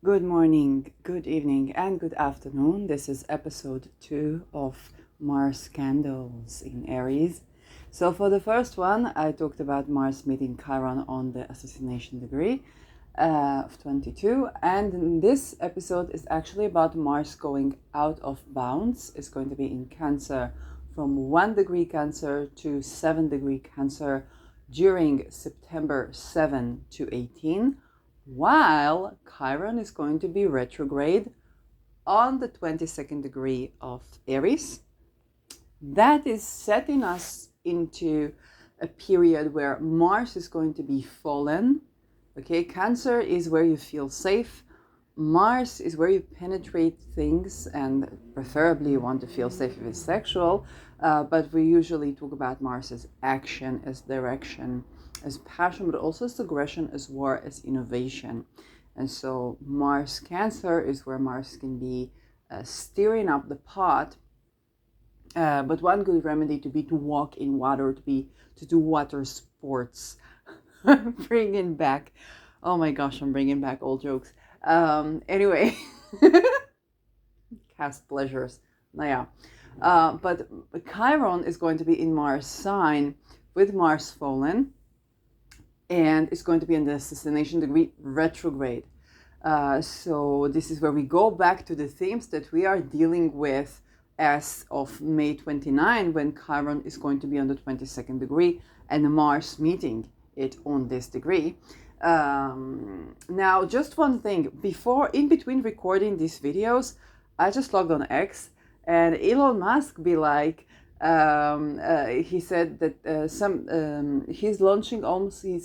Good morning, good evening, and good afternoon. This is episode 2 of Mars Candles in Aries. So, for the first one, I talked about Mars meeting Chiron on the assassination degree of 22, and this episode is actually about Mars going out of bounds. It's going to be in Cancer from 1 degree Cancer to 7 degree Cancer during September 7 to 18, while Chiron is going to be retrograde on the 22nd degree of Aries. That is setting us into a period where Mars is going to be fallen. Okay, Cancer is where you feel safe. Mars is where you penetrate things, and preferably you want to feel safe if it's sexual, but we usually talk about Mars as action, as direction, as passion, but also as aggression, as war, as innovation. And so Mars Cancer is where Mars can be steering up the pot. But one good remedy to be to walk in water, to do water sports. Bringing back, oh my gosh, I'm bringing back old jokes. Anyway, cast pleasures. Naja. But Chiron is going to be in Mars sign with Mars fallen, and it's going to be in the assassination degree retrograde. So this is where we go back to the themes that we are dealing with as of May 29, when Chiron is going to be on the 22nd degree and Mars meeting it on this degree. Now, just one thing, in between recording these videos, I just logged on X, and Elon Musk be like, he said that he's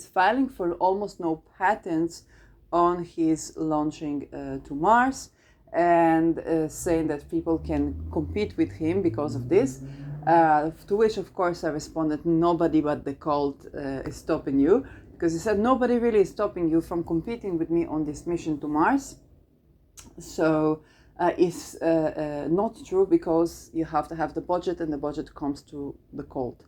filing for almost no patents on his launching to Mars, and saying that people can compete with him because of this. To which, of course, I responded, nobody but the cult is stopping you, because he said nobody really is stopping you from competing with me on this mission to Mars. So it's not true, because you have to have the budget, and the budget comes to the cult.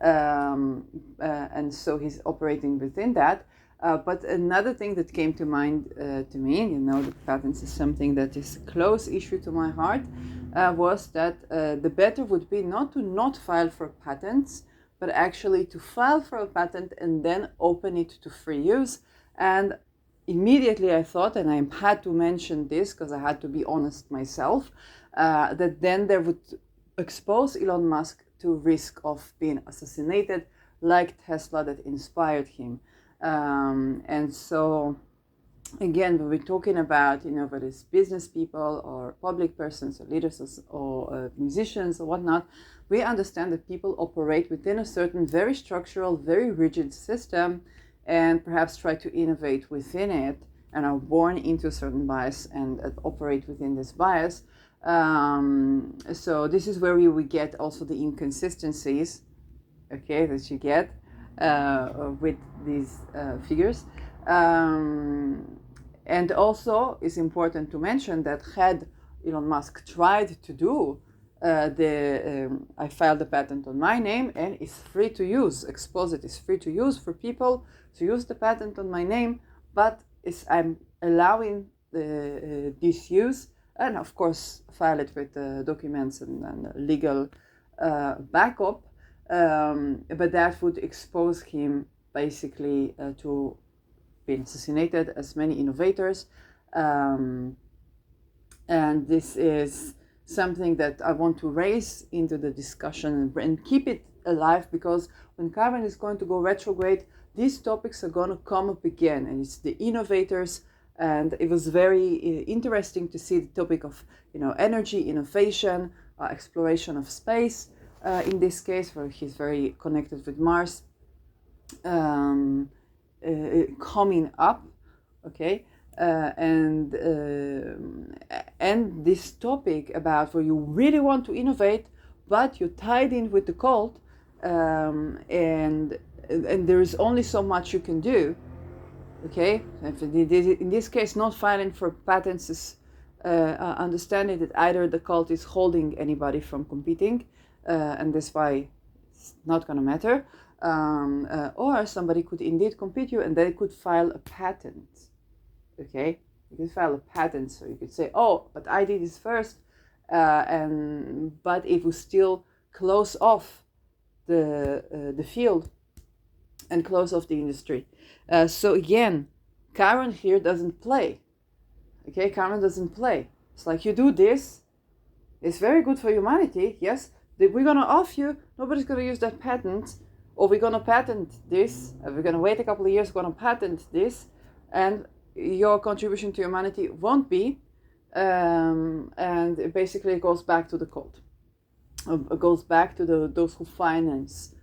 And so he's operating within that. But another thing that came to mind to me, the patents is something that is a close issue to my heart, was that the better would be not to not file for patents, but actually to file for a patent and then open it to free use. And immediately I thought, and I had to mention this because I had to be honest myself, that then there would expose Elon Musk to risk of being assassinated, like Tesla that inspired him. And so, again, when we're talking about, whether it's business people or public persons or leaders or musicians or whatnot, we understand that people operate within a certain very structural, very rigid system, and perhaps try to innovate within it, and are born into a certain bias and operate within this bias. So this is where we get also the inconsistencies, okay, that you get with these figures. And also it's important to mention that had Elon Musk tried to do I filed the patent on my name, and it's free to use. Exposit is free to use for people to use the patent on my name, but I'm allowing this use, and of course file it with documents and legal backup. But that would expose him basically to being assassinated, as many innovators. And this is something that I want to raise into the discussion and keep it alive, because when Chiron is going to go retrograde, these topics are going to come up again, and it's the innovators. And it was very interesting to see the topic of energy, innovation, exploration of space, in this case, where he's very connected with Mars, coming up, okay. And this topic about where you really want to innovate, but you're tied in with the cult, and there is only so much you can do, okay. In this case, not filing for patents is understanding that either the cult is holding anybody from competing, and that's why it's not going to matter, or somebody could indeed compete you, and they could file a patent. Okay, You could file a patent, so you could say, oh, but I did this first, but it will still close off the field and close off the industry. So again, Chiron here doesn't play. Okay, Chiron doesn't play. It's like, you do this, it's very good for humanity, yes, we're gonna off you, nobody's gonna use that patent, or we're gonna patent this, we're gonna wait a couple of years, we're gonna patent this, and your contribution to humanity won't be, and it basically goes back to the cult. It goes back to those who finance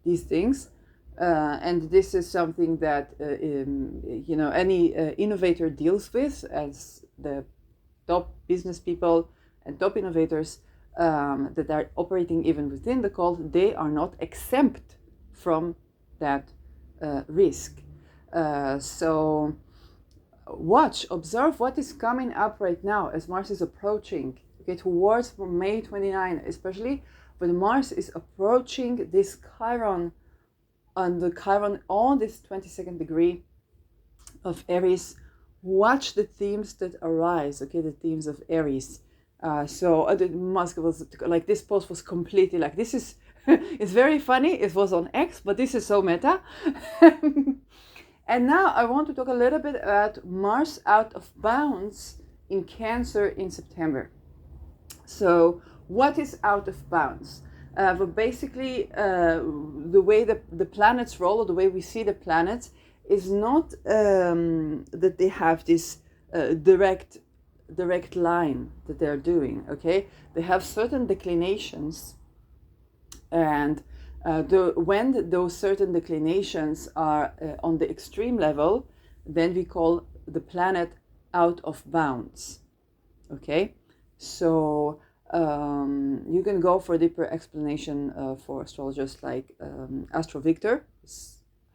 these things. And this is something that any innovator deals with, as the top business people and top innovators that are operating even within the cult, they are not exempt from that risk. So observe what is coming up right now as Mars is approaching, okay, towards May 29, especially when Mars is approaching this Chiron on this 22nd degree of Aries. Watch the themes that arise, okay, the themes of Aries. Musk was like, this post was completely like, this is, it's very funny, it was on X, but this is so meta. And now I want to talk a little bit about Mars out of bounds in Cancer in September. So what is out of bounds? But basically, the way the planets roll, or the way we see the planets, is not that they have this direct line that they're doing. Okay, they have certain declinations, and when those certain declinations are on the extreme level, then we call the planet out of bounds. Okay, so you can go for a deeper explanation for astrologers like Astro Victor,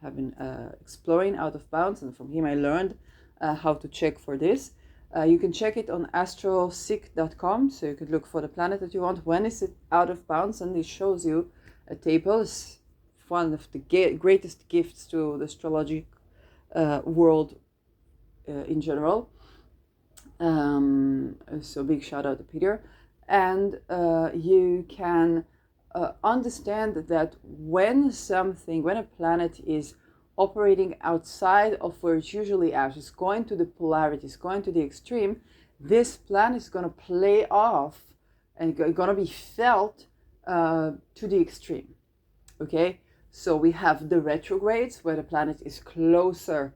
have been exploring out of bounds, and from him I learned how to check for this. You can check it on astroseek.com, so you could look for the planet that you want, when is it out of bounds, and it shows you a table. It's one of the greatest gifts to the astrology world in general. So big shout out to Peter. And you can understand that when a planet is operating outside of where it's usually at, it's going to the polarities, going to the extreme, this planet is going to play off and going to be felt to the extreme. Okay, so we have the retrogrades, where the planet is closer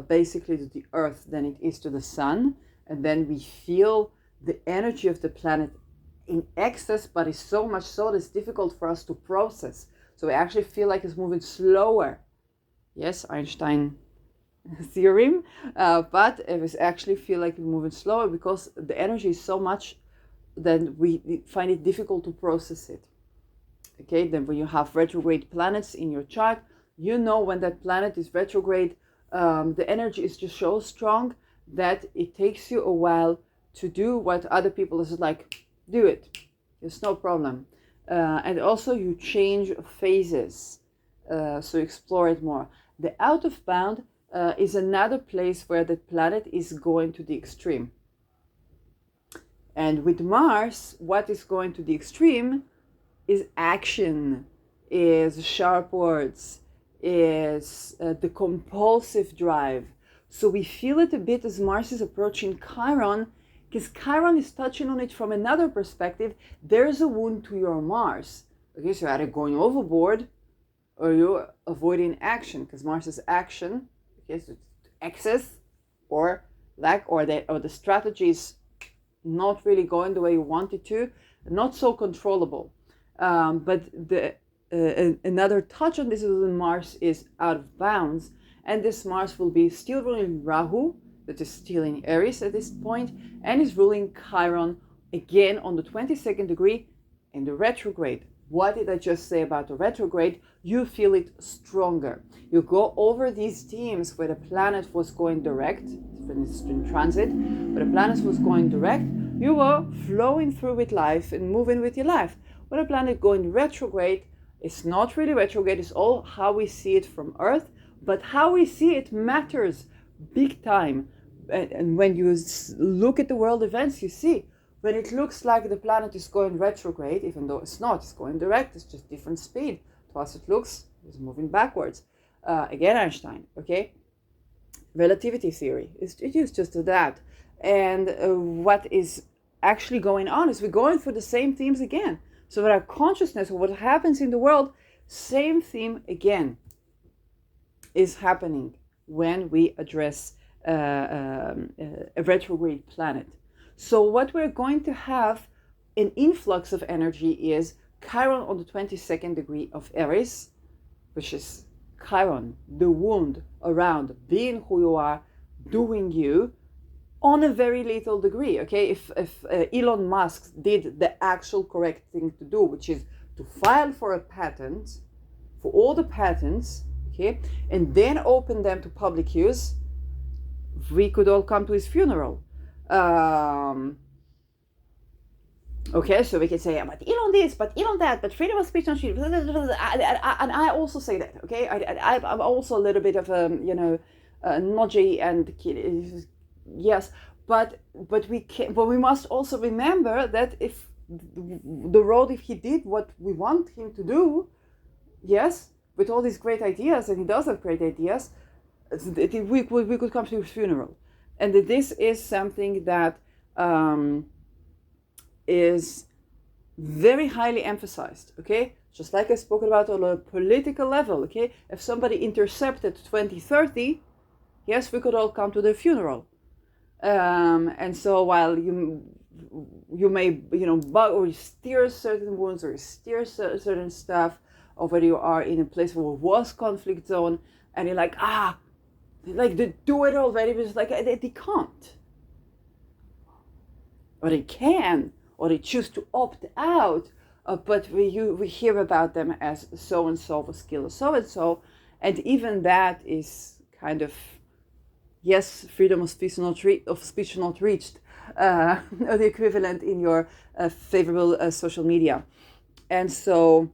basically to the Earth than it is to the Sun, and then we feel the energy of the planet in excess, but it's so much so that it's difficult for us to process. So we actually feel like it's moving slower. Yes, Einstein theorem, but it was actually feel like we're moving slower because the energy is so much that we find it difficult to process it. Okay, then when you have retrograde planets in your chart, you know when that planet is retrograde, the energy is just so strong that it takes you a while to do what other people is like, do it. It's no problem. And also you change phases, so explore it more. The out of bound is another place where the planet is going to the extreme. And with Mars, what is going to the extreme is action, is sharp words, is the compulsive drive. So we feel it a bit as Mars is approaching Chiron, because Chiron is touching on it from another perspective. There's a wound to your Mars. Okay, so you're either going overboard or you're avoiding action, because Mars is action. Okay, so it's excess or lack, or the strategy is not really going the way you want it to, not so controllable. But another touch on this is when Mars is out of bounds, and this Mars will be still ruling Rahu, that is still in Aries at this point, and is ruling Chiron again on the 22nd degree in the retrograde. What did I just say about the retrograde? You feel it stronger. You go over these themes where the planet was going direct, when it's in transit, where the planet was going direct, you were flowing through with life and moving with your life. When a planet going retrograde, it's not really retrograde, it's all how we see it from Earth, but how we see it matters big time. And when you look at the world events, you see when it looks like the planet is going retrograde, even though it's not, it's going direct, it's just different speed. To us it looks, it's moving backwards. Again, Einstein, okay? Relativity theory, it is just that. And what is actually going on is we're going through the same themes again. So with our consciousness of what happens in the world, same theme again is happening when we address a retrograde planet. So what we're going to have an influx of energy is Chiron on the 22nd degree of Aries, which is Chiron, the wound around being who you are, doing you, on a very little degree. Okay, if Elon Musk did the actual correct thing to do, which is to file for a patent, for all the patents, okay, and then open them to public use, we could all come to his funeral. Okay, so we can say, but Elon this, but Elon that, but freedom of speech and shit, and I also say that. Okay, I'm also a little bit of a nodgy and yes, but we can, but we must also remember that if he did what we want him to do, yes, with all these great ideas, and he does have great ideas, we could come to his funeral. And this is something that is very highly emphasized, okay? Just like I spoke about on a political level, okay? If somebody intercepted 2030, yes, we could all come to their funeral. And so while you may, bug or steer certain wounds or steer certain stuff, or whether you are in a place where it was conflict zone, and you're like, they do it already, but it's like, they can't. Or they can, or they choose to opt out, but we hear about them as so-and-so with skill, so-and-so, and even that is kind of, yes, freedom of speech not reached, or the equivalent in your favorable social media. And so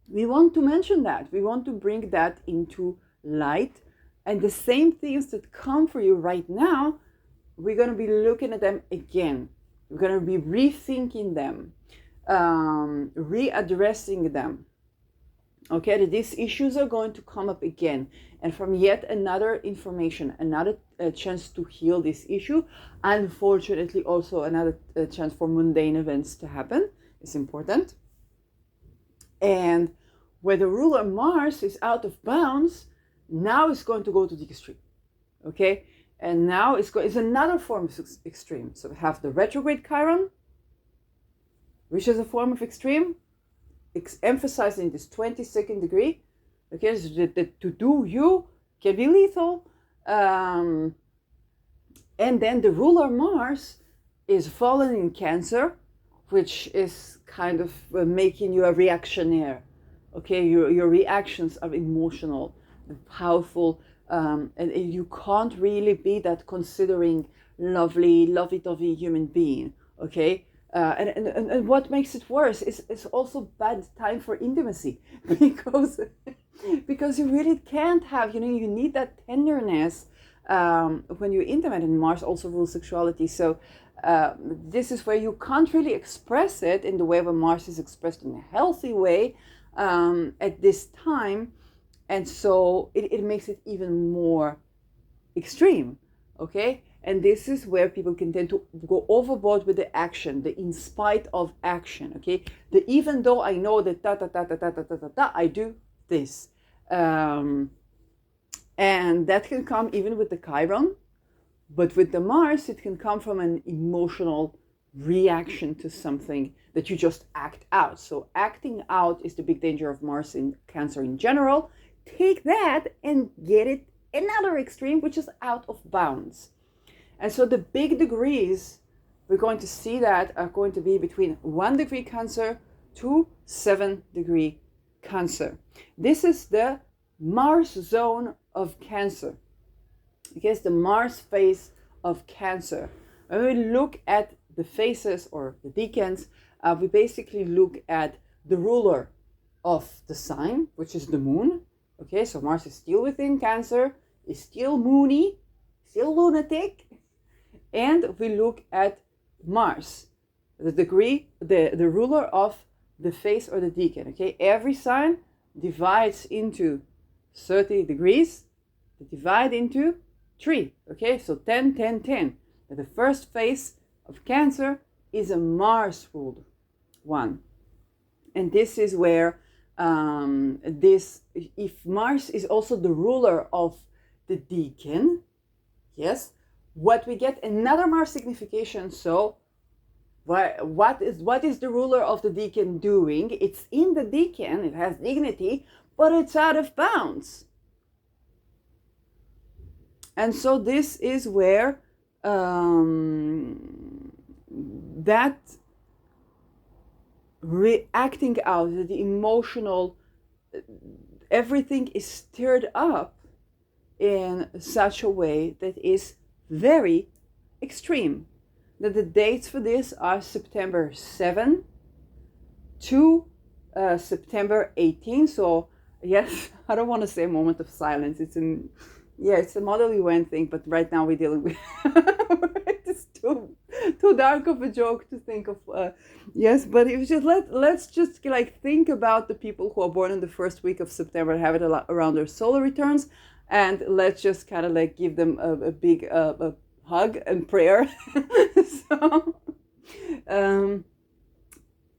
we want to mention that. We want to bring that into light. And the same things that come for you right now, we're going to be looking at them again. We're going to be rethinking them, readdressing them. Okay, that these issues are going to come up again. And from yet another information, another chance to heal this issue. Unfortunately, also another chance for mundane events to happen is important. And where the ruler Mars is out of bounds, now it's going to go to the extreme. Okay? And now it's another form of extreme. So we have the retrograde Chiron, which is a form of extreme, emphasizing this 22nd degree. Okay, so that to do you can be lethal. And then the ruler Mars is fallen in Cancer, which is kind of making you a reactionary. Okay, your reactions are emotional and powerful. And you can't really be that considering, lovey-dovey human being, okay? And what makes it worse is it's also bad time for intimacy because you really can't have, you need that tenderness when you're intimate, and Mars also rules sexuality. So this is where you can't really express it in the way where Mars is expressed in a healthy way at this time. And so it makes it even more extreme, okay? And this is where people can tend to go overboard with the action, the in spite of action, okay? The even though I know that I do this. And that can come even with the Chiron, but with the Mars, it can come from an emotional reaction to something that you just act out. So acting out is the big danger of Mars in Cancer in general. Take that and get it another extreme, which is out of bounds. And so the big degrees, we're going to see that are going to be between 1 degree Cancer to 7 degree Cancer. This is the Mars zone of Cancer. Okay, it's the Mars phase of Cancer. When we look at the phases or the decans, we basically look at the ruler of the sign, which is the moon. Okay, so Mars is still within Cancer, is still moony, still lunatic. And we look at Mars, the degree, the ruler of the face or the decan. Okay, every sign divides into 30 degrees. They divide into 3. Okay, so 10, 10, 10. The first phase of Cancer is a Mars ruled one. And this is where if Mars is also the ruler of the decan, yes, what we get another Mars signification. So what is the ruler of the decan doing? It's in the decan, it has dignity, but it's out of bounds. And so this is where that reacting out, the emotional, everything is stirred up in such a way that is very extreme. That the dates for this are September 7 to September 18. So yes, I don't want to say a moment of silence. It's a model UN thing, but right now we're dealing with it's too dark of a joke to think of. Yes, but it was just let's just like think about the people who are born in the first week of September and have it around their solar returns, and let's just kind of like give them a big a hug and prayer. So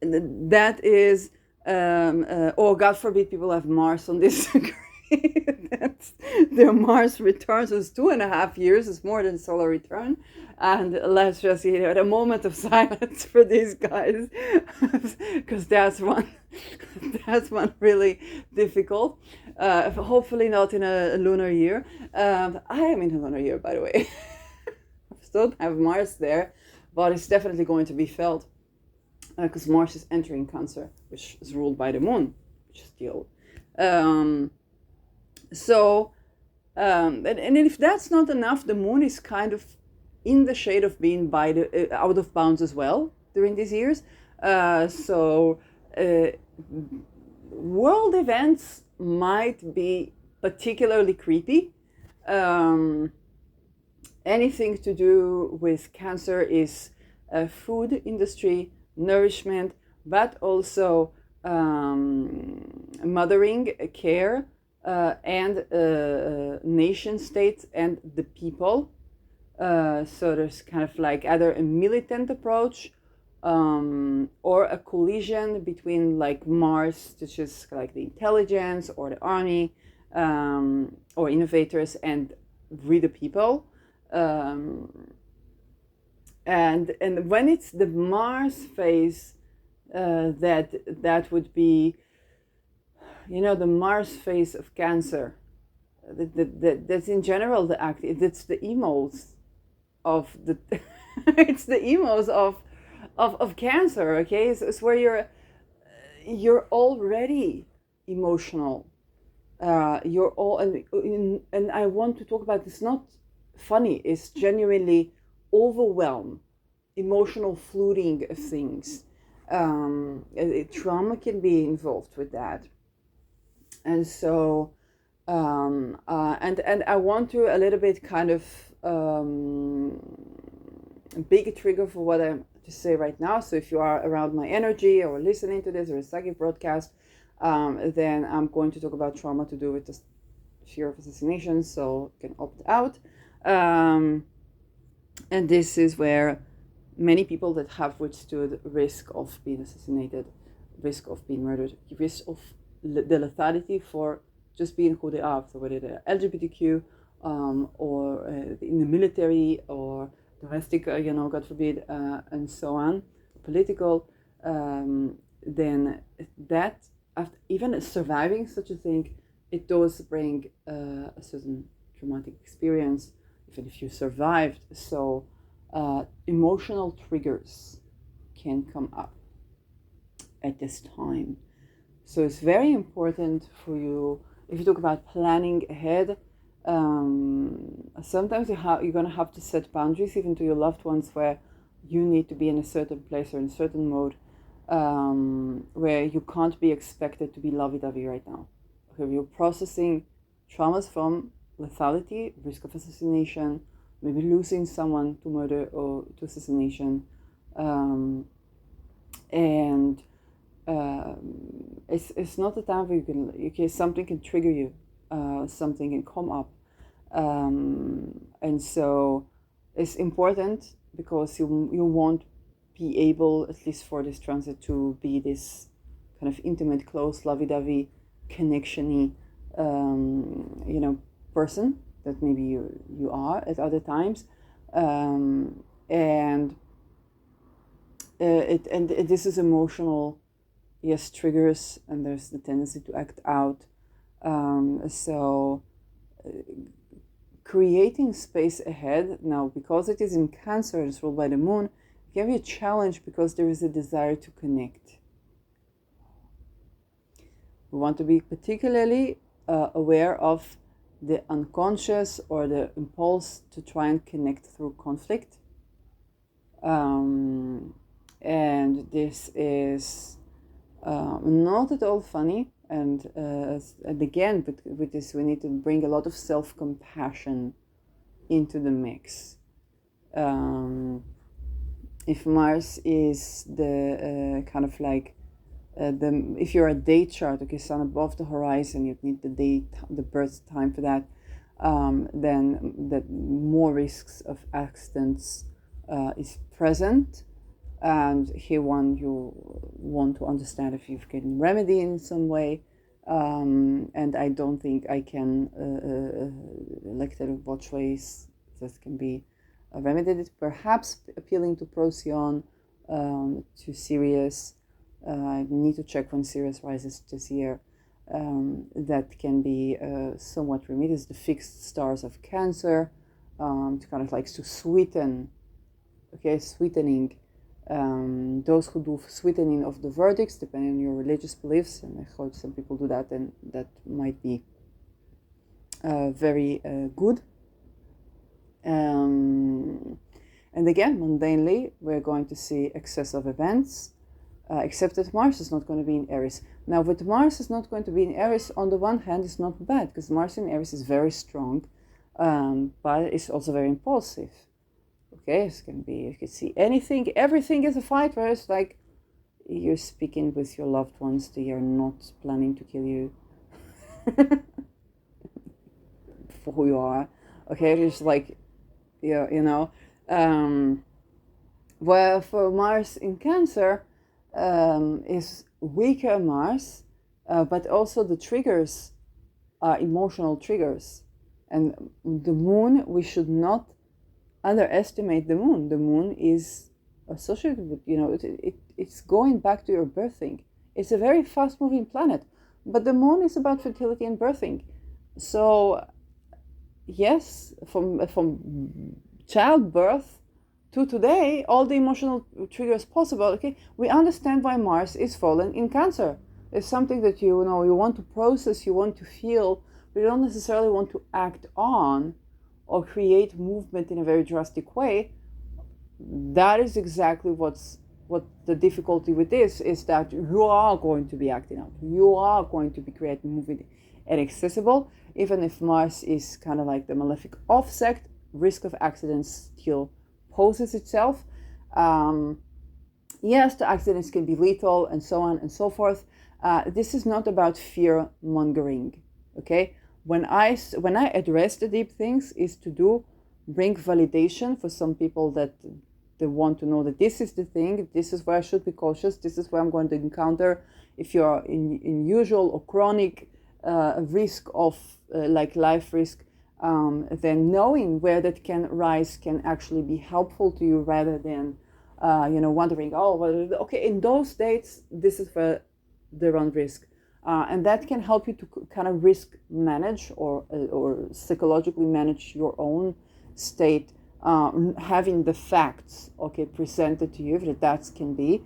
that is or God forbid people have Mars on this degree. That's their Mars returns is 2.5 years. It's more than solar return. And let's just a moment of silence for these guys, because that's one really difficult. Hopefully not in a lunar year. I am in a lunar year, by the way. I still have Mars there, but it's definitely going to be felt because Mars is entering Cancer, which is ruled by the Moon, which is still. And if that's not enough, the Moon is kind of in the shade of being by the out of bounds as well during these years. World events might be particularly creepy. Anything to do with Cancer is food industry, nourishment, but also mothering, care, and nation states and the people. So there's kind of like either a militant approach or a collision between like Mars, which is like the intelligence or the army or innovators, and we the people. And when it's the Mars phase, that would be, the Mars phase of Cancer. That's in general the act. It's the emos of the. It's the emos of Cancer. Okay, it's where you're already emotional. You're all and I want to talk about this. Not funny. It's genuinely overwhelmed, emotional flooding of things. Trauma can be involved with that, and so and I want to a little bit kind of big trigger for what I'm to say right now. So if you are around my energy or listening to this or a psychic broadcast, then I'm going to talk about trauma to do with the fear of assassination, so you can opt out. And this is where many people that have withstood risk of being assassinated, risk of being murdered, risk of the lethality for just being who they are. So whether they're LGBTQ or in the military or domestic, God forbid, and so on, political, then that, after even surviving such a thing, it does bring a certain traumatic experience, even if you survived. So emotional triggers can come up at this time. So it's very important for you, if you talk about planning ahead, sometimes you're going to have to set boundaries even to your loved ones, where you need to be in a certain place or in a certain mode, where you can't be expected to be lovey-dovey right now. Okay, you're processing traumas from lethality, risk of assassination, maybe losing someone to murder or to assassination, and it's not a time where something can trigger you, something can come up, and so it's important because you won't be able, at least for this transit, to be this kind of intimate, close, lovey-dovey, connection-y, person that maybe you are at other times, and this is emotional, yes, triggers, and there's the tendency to act out. So creating space ahead now, because it is in Cancer, it's ruled by the moon, it can be a challenge because there is a desire to connect. We want to be particularly aware of the unconscious or the impulse to try and connect through conflict. And this is not at all funny. And again, with this, we need to bring a lot of self-compassion into the mix. If Mars is the kind of like if you're a date chart, okay, sun above the horizon, you need the birth time for that, then that more risks of accidents is present. And here you want to understand if you've gotten remedy in some way, and I don't think I can like the watch ways that can be remedied. Perhaps appealing to Procyon, to Sirius. I need to check when Sirius rises this year. That can be somewhat remedied. The fixed stars of Cancer, to kind of like to sweeten, sweetening. Those who do sweetening of the verdicts, depending on your religious beliefs, and I heard some people do that, and that might be very good. And again, mundanely, we're going to see excess of events, except that Mars is not going to be in Aries. Now, with Mars is not going to be in Aries, on the one hand, it's not bad, because Mars in Aries is very strong, but it's also very impulsive. Okay, it can be, you can see anything, everything is a fight, where it's like you're speaking with your loved ones, they are not planning to kill you for who you are. Okay, it's like, well, for Mars in Cancer is weaker Mars, but also the triggers are emotional triggers. And the moon, we should not underestimate the moon. The moon is associated with, it's going back to your birthing. It's a very fast moving planet, but the moon is about fertility and birthing. So yes, from childbirth to today, all the emotional triggers possible. Okay, we understand why Mars is fallen in Cancer. It's something that you want to process, you want to feel, but you don't necessarily want to act on or create movement in a very drastic way. That is exactly what the difficulty with this is, that you are going to be acting out. You are going to be creating movement and accessible, even if Mars is kind of like the malefic offset, risk of accidents still poses itself. Yes, the accidents can be lethal and so on and so forth. This is not about fear mongering, okay? When I address the deep things, is to bring validation for some people that they want to know that this is the thing, this is where I should be cautious, this is where I'm going to encounter. If you're in usual or chronic risk of like life risk, then knowing where that can rise can actually be helpful to you, rather than wondering, okay, in those dates, this is where they run risk. And that can help you to kind of risk manage or psychologically manage your own state, having the facts, presented to you, that can be.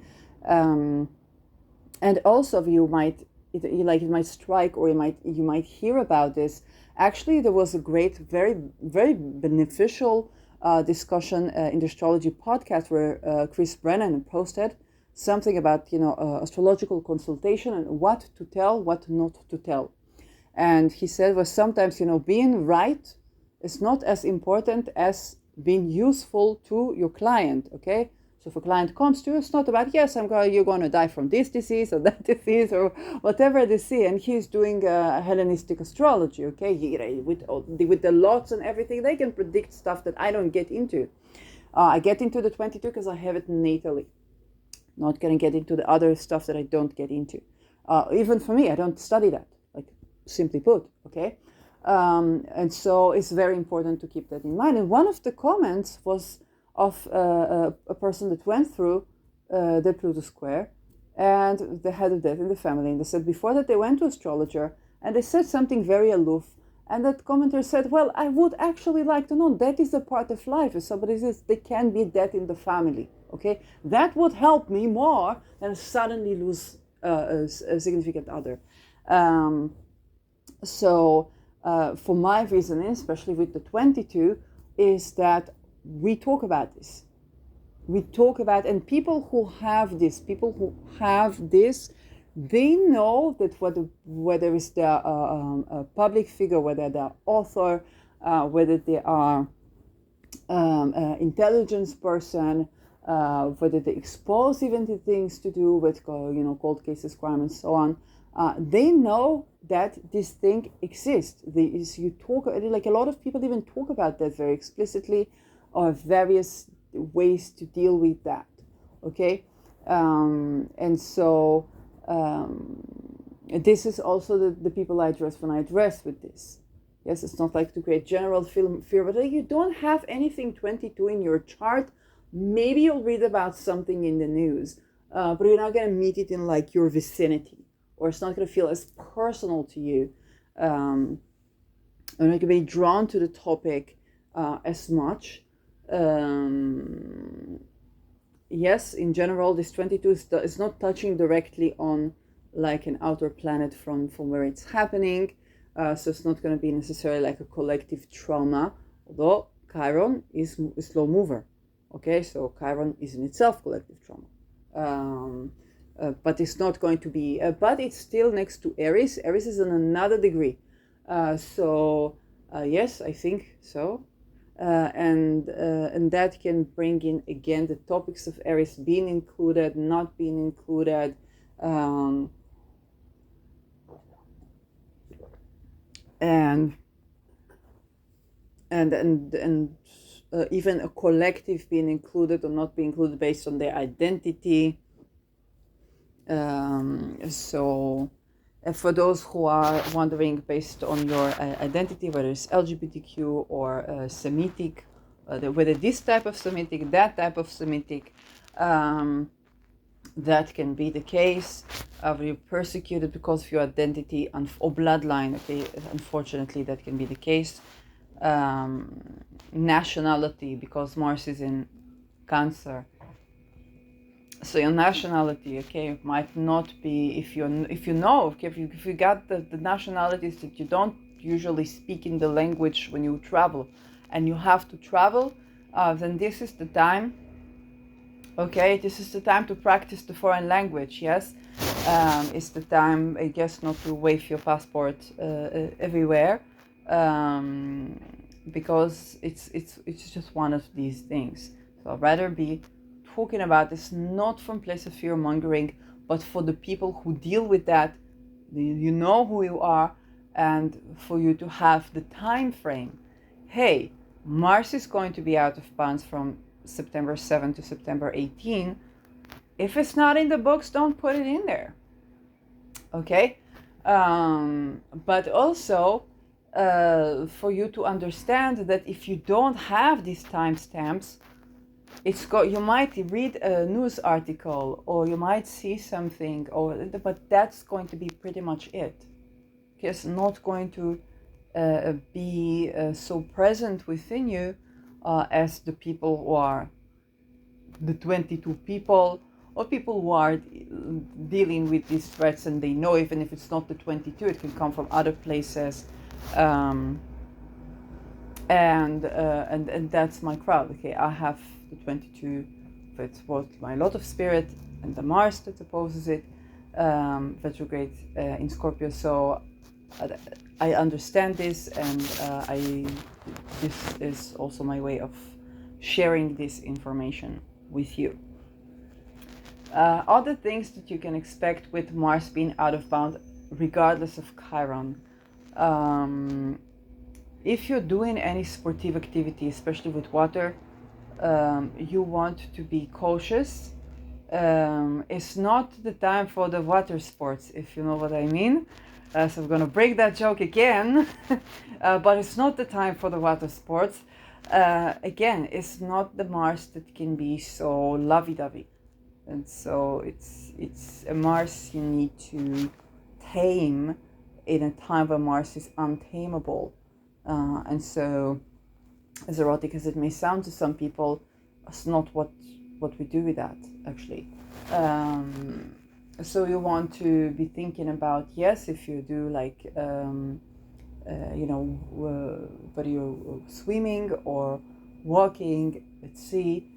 And also it might strike, or you might hear about this. Actually, there was a great, very, very beneficial discussion in the astrology podcast where Chris Brennan posted something about astrological consultation and what to tell, what not to tell. And he said, well, sometimes being right is not as important as being useful to your client, okay? So if a client comes to you, it's not about, yes, you're going to die from this disease or that disease or whatever they see. And he's doing Hellenistic astrology, okay? With the lots and everything, they can predict stuff that I don't get into. I get into the 22 because I have it natally. Not going to get into the other stuff that I don't get into. Even for me, I don't study that, like simply put, okay? And so it's very important to keep that in mind. And one of the comments was of a person that went through the Pluto square, and they had a death in the family, and they said before that they went to astrologer, and they said something very aloof, and that commenter said, well, I would actually like to know, that is a part of life. If somebody says there can be death in the family, okay, that would help me more than suddenly lose a significant other. So for my reasoning, especially with the 22, is that we talk about this. We talk about, and people who have this, they know that whether it's a public figure, whether they're author, whether they are intelligence person, whether they expose even to things to do with cold cases, crime, and so on. They know that this thing exists. You talk, like a lot of people even talk about that very explicitly, or various ways to deal with that, okay? And so this is also the people I address when I address with this. Yes, it's not like to create general fear, but you don't have anything 22 in your chart. Maybe you'll read about something in the news, but you're not going to meet it in like your vicinity, or it's not going to feel as personal to you. You're not going to be drawn to the topic as much. Yes, in general, this 22 is not touching directly on like an outer planet from where it's happening. So it's not going to be necessarily like a collective trauma, although Chiron is a slow mover. Okay, so Chiron is in itself collective trauma. But it's not going to be, but it's still next to Aries. Aries is in another degree. Yes, I think so. And that can bring in again the topics of Aries being included, not being included, and even a collective being included or not being included based on their identity. So for those who are wondering based on your identity, whether it's LGBTQ or Semitic, whether this type of Semitic, that type of Semitic, that can be the case. You're persecuted because of your identity or bloodline. Okay, unfortunately, that can be the case. Nationality, because Mars is in Cancer. So your nationality, okay, might not be, if you got the nationalities that you don't usually speak in the language when you travel, and you have to travel, then this is the time. Okay, this is the time to practice the foreign language. Yes, it's the time, I guess, not to wave your passport everywhere, because it's just one of these things. So I'd rather be talking about this not from place of fear mongering, but for the people who deal with that. You know who you are, and for you to have the time frame. Hey, Mars is going to be out of bounds from September 7 to September 18. If it's not in the books, don't put it in there. Okay, but also for you to understand that if you don't have these timestamps, you might read a news article, or you might see something, but that's going to be pretty much it. It's not going to be so present within you as the people who are the 22 people, or people who are dealing with these threats, and they know even if it's not the 22, it can come from other places. And that's my crowd. Okay, I have the 22, that's what my lot of spirit, and the Mars that opposes it, retrograde in Scorpio. So I understand this, and this is also my way of sharing this information with you. Other things that you can expect with Mars being out of bound, regardless of Chiron. If you're doing any sportive activity, especially with water, you want to be cautious. It's not the time for the water sports, if you know what I mean. So I'm gonna break that joke again, but it's not the time for the water sports. Again, it's not the Mars that can be so lovey-dovey, and so it's a Mars you need to tame in a time where Mars is untamable, and so as erotic as it may sound to some people, it's not what we do with that actually. So you want to be thinking about, yes, if you do like whether you're swimming or walking at sea,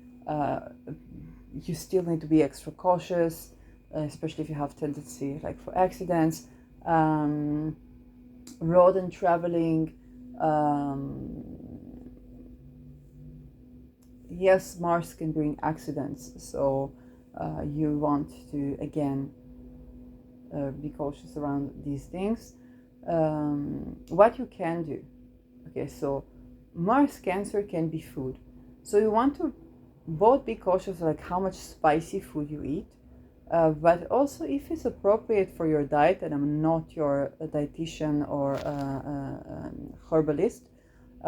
you still need to be extra cautious, especially if you have tendency like for accidents. Road and traveling, yes, Mars can bring accidents, so you want to again be cautious around these things. What you can do, okay, so Mars Cancer can be food, so you want to both be cautious like how much spicy food you eat, but also if it's appropriate for your diet, and I'm not your dietitian or herbalist,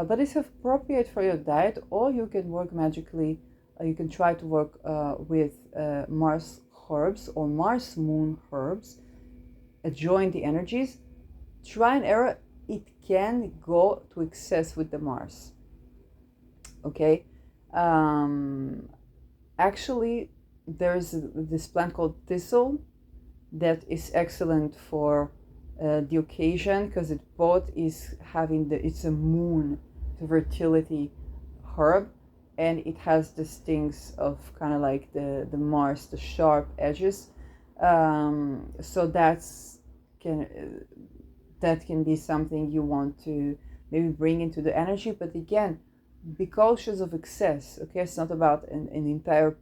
but it's appropriate for your diet, or you can work magically, you can try to work with Mars herbs or Mars moon herbs, join the energies, try and error, it can go to excess with the Mars, okay? Actually, there's this plant called thistle that is excellent for the occasion, because it both is having it's a moon, the fertility herb, and it has the stings of kind of like the Mars, the sharp edges. So that can be something you want to maybe bring into the energy, but again, be cautious of excess. Okay, it's not about an entire,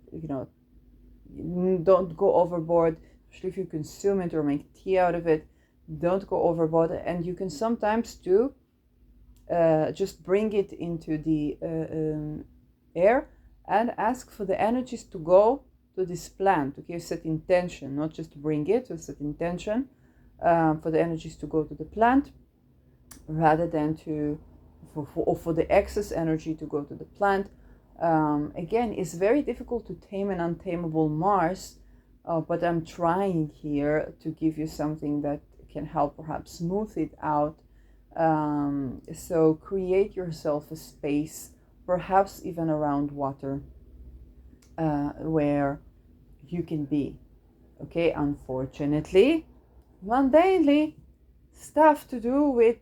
don't go overboard, especially if you consume it or make tea out of it. Don't go overboard, and you can sometimes do just bring it into the air and ask for the energies to go to this plant. Okay, set intention, not just bring it, so set intention for the energies to go to the plant, rather than for the excess energy to go to the plant. Again, it's very difficult to tame an untamable Mars, but I'm trying here to give you something that can help perhaps smooth it out. So create yourself a space, perhaps even around water, where you can be. Okay, unfortunately, mundanely, stuff to do with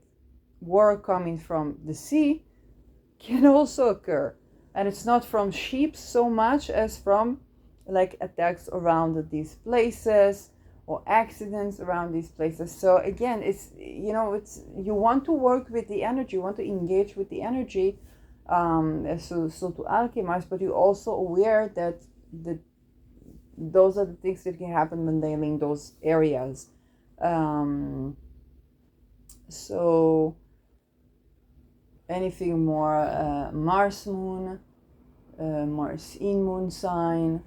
work coming from the sea can also occur, and it's not from sheep so much as from like attacks around these places or accidents around these places. So again, it's you want to work with the energy, you want to engage with the energy, so to alchemize, but you're also aware that those are the things that can happen when they're in those areas. So anything more Mars moon, Mars in moon sign,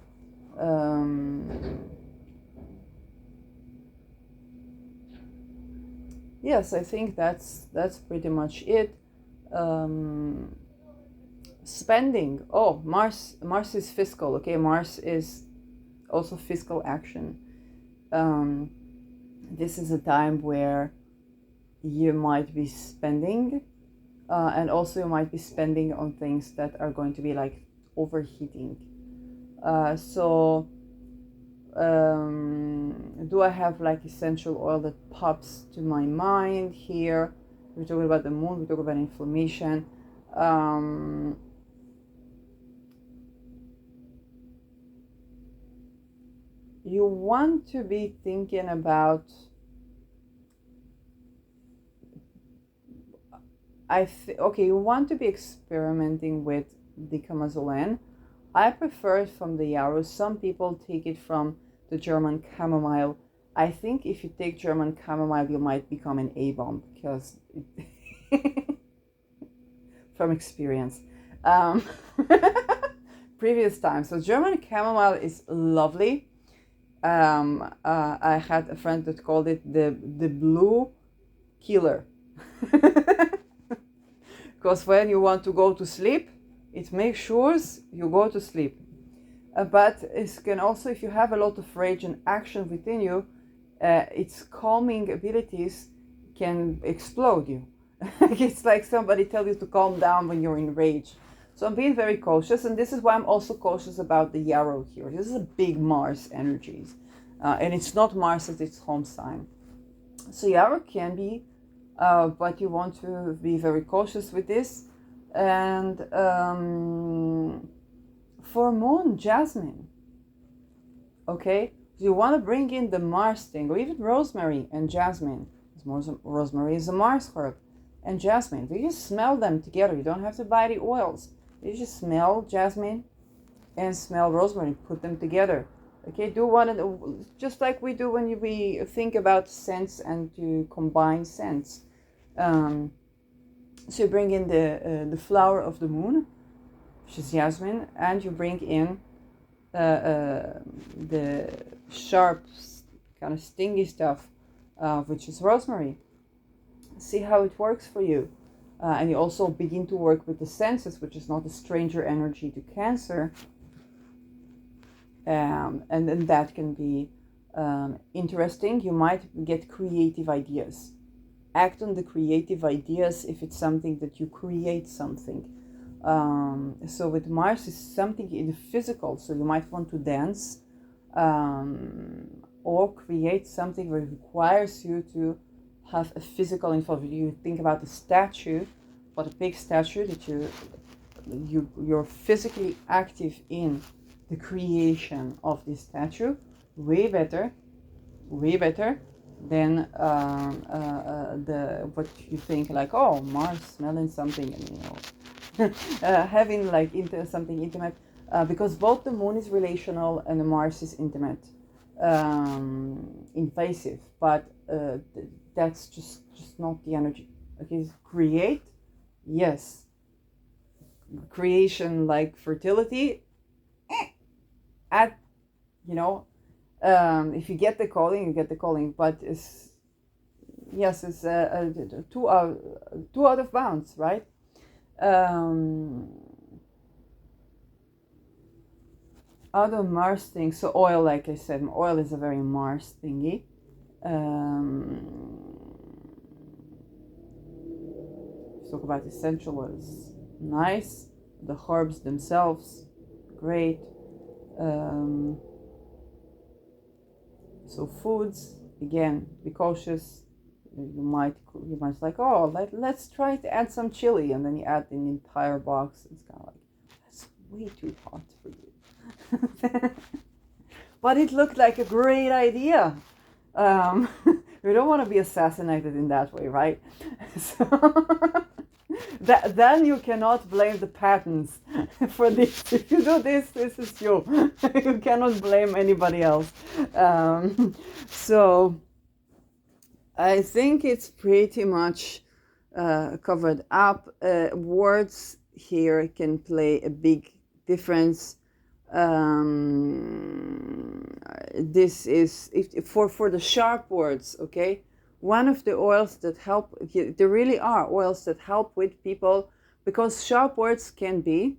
yes, I think that's pretty much it. Spending. Oh, Mars is fiscal. Okay, Mars is also fiscal action. This is a time where you might be spending, and also you might be spending on things that are going to be like overheating. So do I have like essential oil that pops to my mind here? We're talking about the moon, we're talking about inflammation. You want to be thinking about, you want to be experimenting with dicamazolan. I prefer it from the yarrow. Some people take it from the German chamomile. I think if you take German chamomile, you might become an A-bomb, because from experience. Previous time. So German chamomile is lovely. I had a friend that called it the blue killer. Because when you want to go to sleep, it makes sure you go to sleep. But it can also, if you have a lot of rage and action within you, its calming abilities can explode you. It's like somebody tells you to calm down when you're in rage. So I'm being very cautious, and this is why I'm also cautious about the yarrow here. This is a big Mars energies, and it's not Mars at its home sign. So yarrow can be, but you want to be very cautious with this. And for moon, jasmine. Okay, so you want to bring in the Mars thing, or even rosemary and jasmine. Rosemary is a Mars herb, and jasmine. You just smell them together. You don't have to buy the oils. You just smell jasmine and smell rosemary. Put them together. Okay, do one, just like we do when we think about scents and to combine scents. So you bring in the flower of the moon, which is jasmine, and you bring in the sharp, kind of stingy stuff, which is rosemary. See how it works for you. And you also begin to work with the senses, which is not a stranger energy to Cancer. And then that can be interesting. You might get creative ideas. Act on the creative ideas if it's something that you create something. So with Mars, it's something in the physical. So you might want to dance or create something that requires you to have a physical involvement. You think about a statue, but a big statue that you're physically active in the creation of this statue. Way better than the what you think, like, oh, Mars smelling something, and having like something intimate, because both the moon is relational and the Mars is intimate, invasive, but that's just not the energy. Okay, create, yes. Creation like fertility, if you get the calling, you get the calling, but it's too out of bounds, right? Other Mars things, so oil, like I said, oil is a very Mars thingy. Talk about essential oils, nice. The herbs themselves, great. So foods, again, be cautious. You might like, oh, let's try to add some chili, and then you add an entire box. It's kind of like, that's way too hot for you. But it looked like a great idea. We don't want to be assassinated in that way, right? So then you cannot blame the patents for this. If you do this, this is you. You cannot blame anybody else. So I think it's pretty much covered up. Words here can play a big difference. This is for the sharp words, okay? One of the oils that help, there really are oils that help with people, because sharp words can be,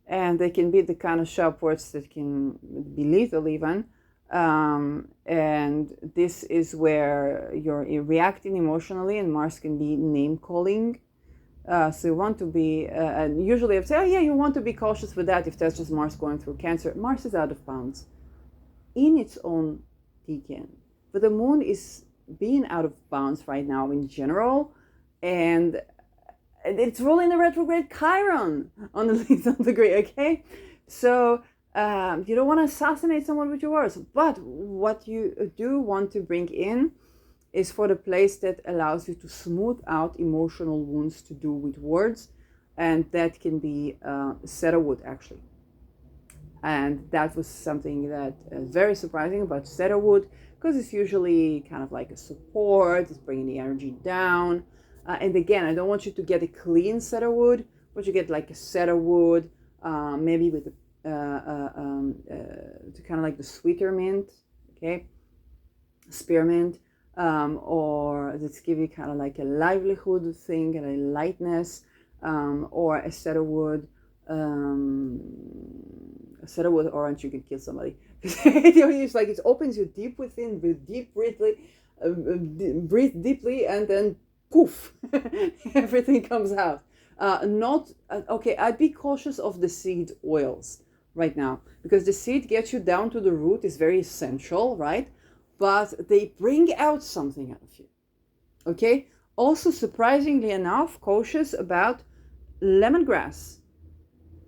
and they can be the kind of sharp words that can be lethal even. And this is where you're reacting emotionally, and Mars can be name calling. So you want to be, and usually I'd say, oh yeah, you want to be cautious with that if that's just Mars going through Cancer. Mars is out of bounds in its own decan, but the moon is being out of bounds right now in general, and it's ruling the retrograde Chiron on the lethal degree, okay? So you don't want to assassinate someone with your words, but what you do want to bring in is for the place that allows you to smooth out emotional wounds to do with words, and that can be cedarwood actually. And that was something that is very surprising about cedarwood, because it's usually kind of like a support, it's bringing the energy down. And again, I don't want you to get a clean cedarwood, but you get like a cedarwood, maybe with kind of like the sweeter mint, okay, spearmint, or let's give you kind of like a livelihood thing and a lightness, or a cedarwood. A cedarwood orange, you can kill somebody. It's like it opens you deep within, breathe deeply, and then poof, everything comes out. Not okay. I'd be cautious of the seed oils right now, because the seed gets you down to the root is very essential, right? But they bring out something out of you. Okay. Also, surprisingly enough, cautious about lemongrass.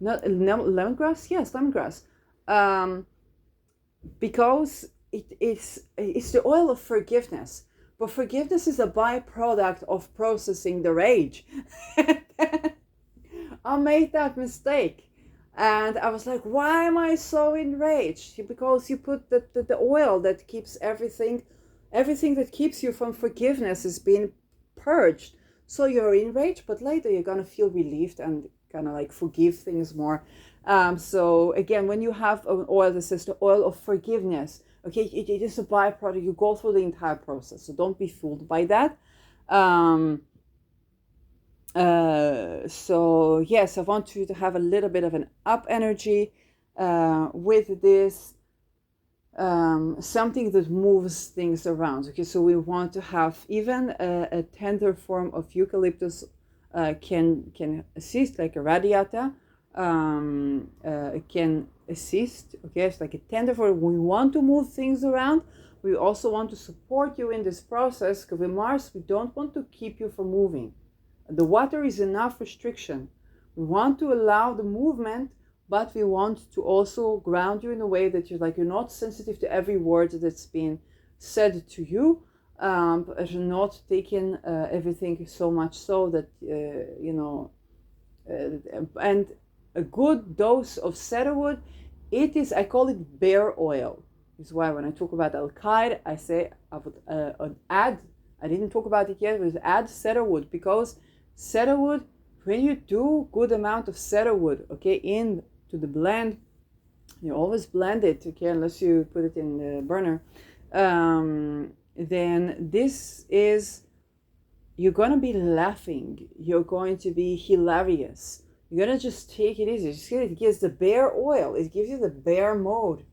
Not lemongrass, yes, lemongrass, because it's the oil of forgiveness. But forgiveness is a byproduct of processing the rage. I made that mistake, and I was like, why am I so enraged? Because you put the oil that keeps everything that keeps you from forgiveness is being purged. So you're enraged, but later you're gonna feel relieved and kind of like forgive things more. So again, when you have an oil that says the oil of forgiveness, okay, it is a byproduct. You go through the entire process, so don't be fooled by that. So yes, I want you to have a little bit of an up energy with this, something that moves things around. Okay, so we want to have even a tender form of eucalyptus can assist, like a radiata can assist. Okay, it's like a tender form. We want to move things around. We also want to support you in this process, because with Mars, we don't want to keep you from moving. The water is enough restriction. We want to allow the movement, but we want to also ground you in a way that you're not sensitive to every word that's being said to you, but you're not taking everything so much so that and a good dose of cedarwood. It is, I call it bear oil. This is why when I talk about Al-Qaeda, I say I would add, I didn't talk about it yet, but add cedarwood, because cedarwood, when you do good amount of cedarwood, okay, into the blend, you always blend it, okay, unless you put it in the burner, then this is, you're going to be laughing, you're going to be hilarious, you're going to just take it easy. It gives the bear oil, it gives you the bear mode.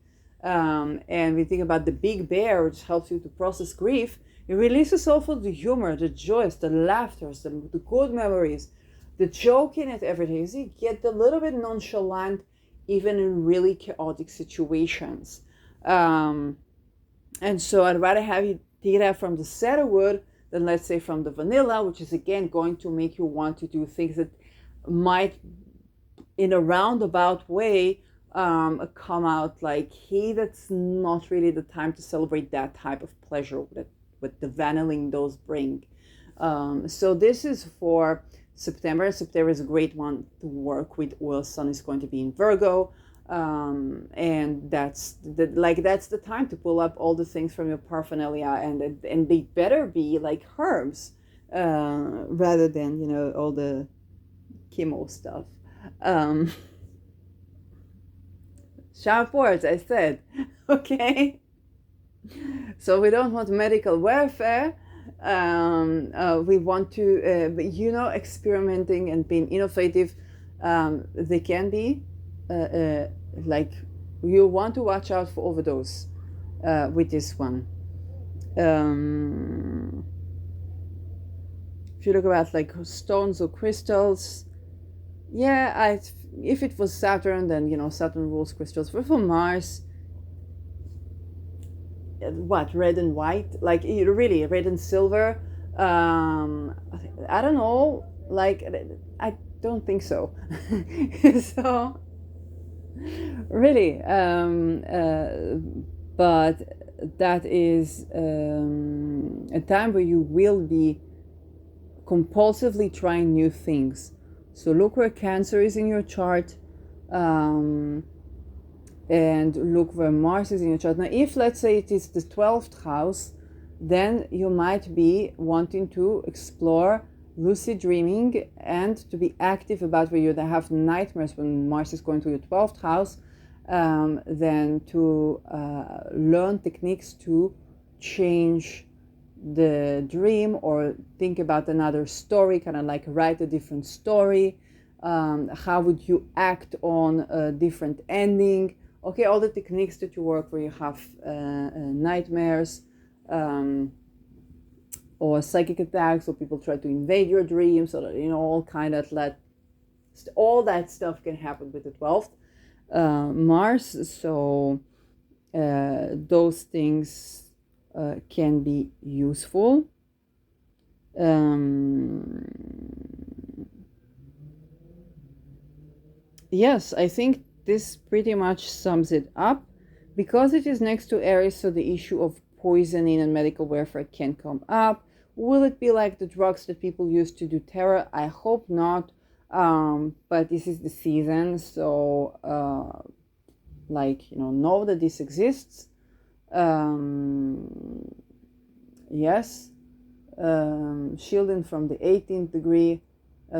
And we think about the big bear, which helps you to process grief. It releases also the humor, the joys, the laughter, the good memories, the joke in it, everything. You see, get a little bit nonchalant even in really chaotic situations. And so I'd rather have you take that from the cedarwood than, let's say, from the vanilla, which is again going to make you want to do things that might, in a roundabout way, come out like, hey, that's not really the time to celebrate that type of pleasure that with the vanilling those bring. So this is for September. September is a great one to work with. Oil Sun is going to be in Virgo, and that's the time to pull up all the things from your paraphernalia, and they better be like herbs, rather than all the chemo stuff. Sharp words, I said. Okay. So we don't want medical warfare. We want to, experimenting and being innovative. They can be like, you want to watch out for overdose with this one. If you look about like stones or crystals, yeah, if it was Saturn, then Saturn rules crystals. But for Mars, what, red and white, like really red and silver, I don't know, like I don't think so. So really, but that is a time where you will be compulsively trying new things. So look where Cancer is in your chart, and look where Mars is in your chart. Now, if let's say it is the 12th house, then you might be wanting to explore lucid dreaming and to be active about where you have nightmares when Mars is going to your 12th house, then to learn techniques to change the dream or think about another story, kind of like write a different story. How would you act on a different ending? Okay, all the techniques that you work where you have nightmares, or psychic attacks, or people try to invade your dreams, or all kind of all that stuff can happen with the 12th Mars. So those things can be useful. Yes, I think this pretty much sums it up. Because it is next to Aries, so the issue of poisoning and medical warfare can come up. Will it be like the drugs that people use to do terror? I hope not. But this is the season, so know that this exists. Yes, shielding from the 18th degree.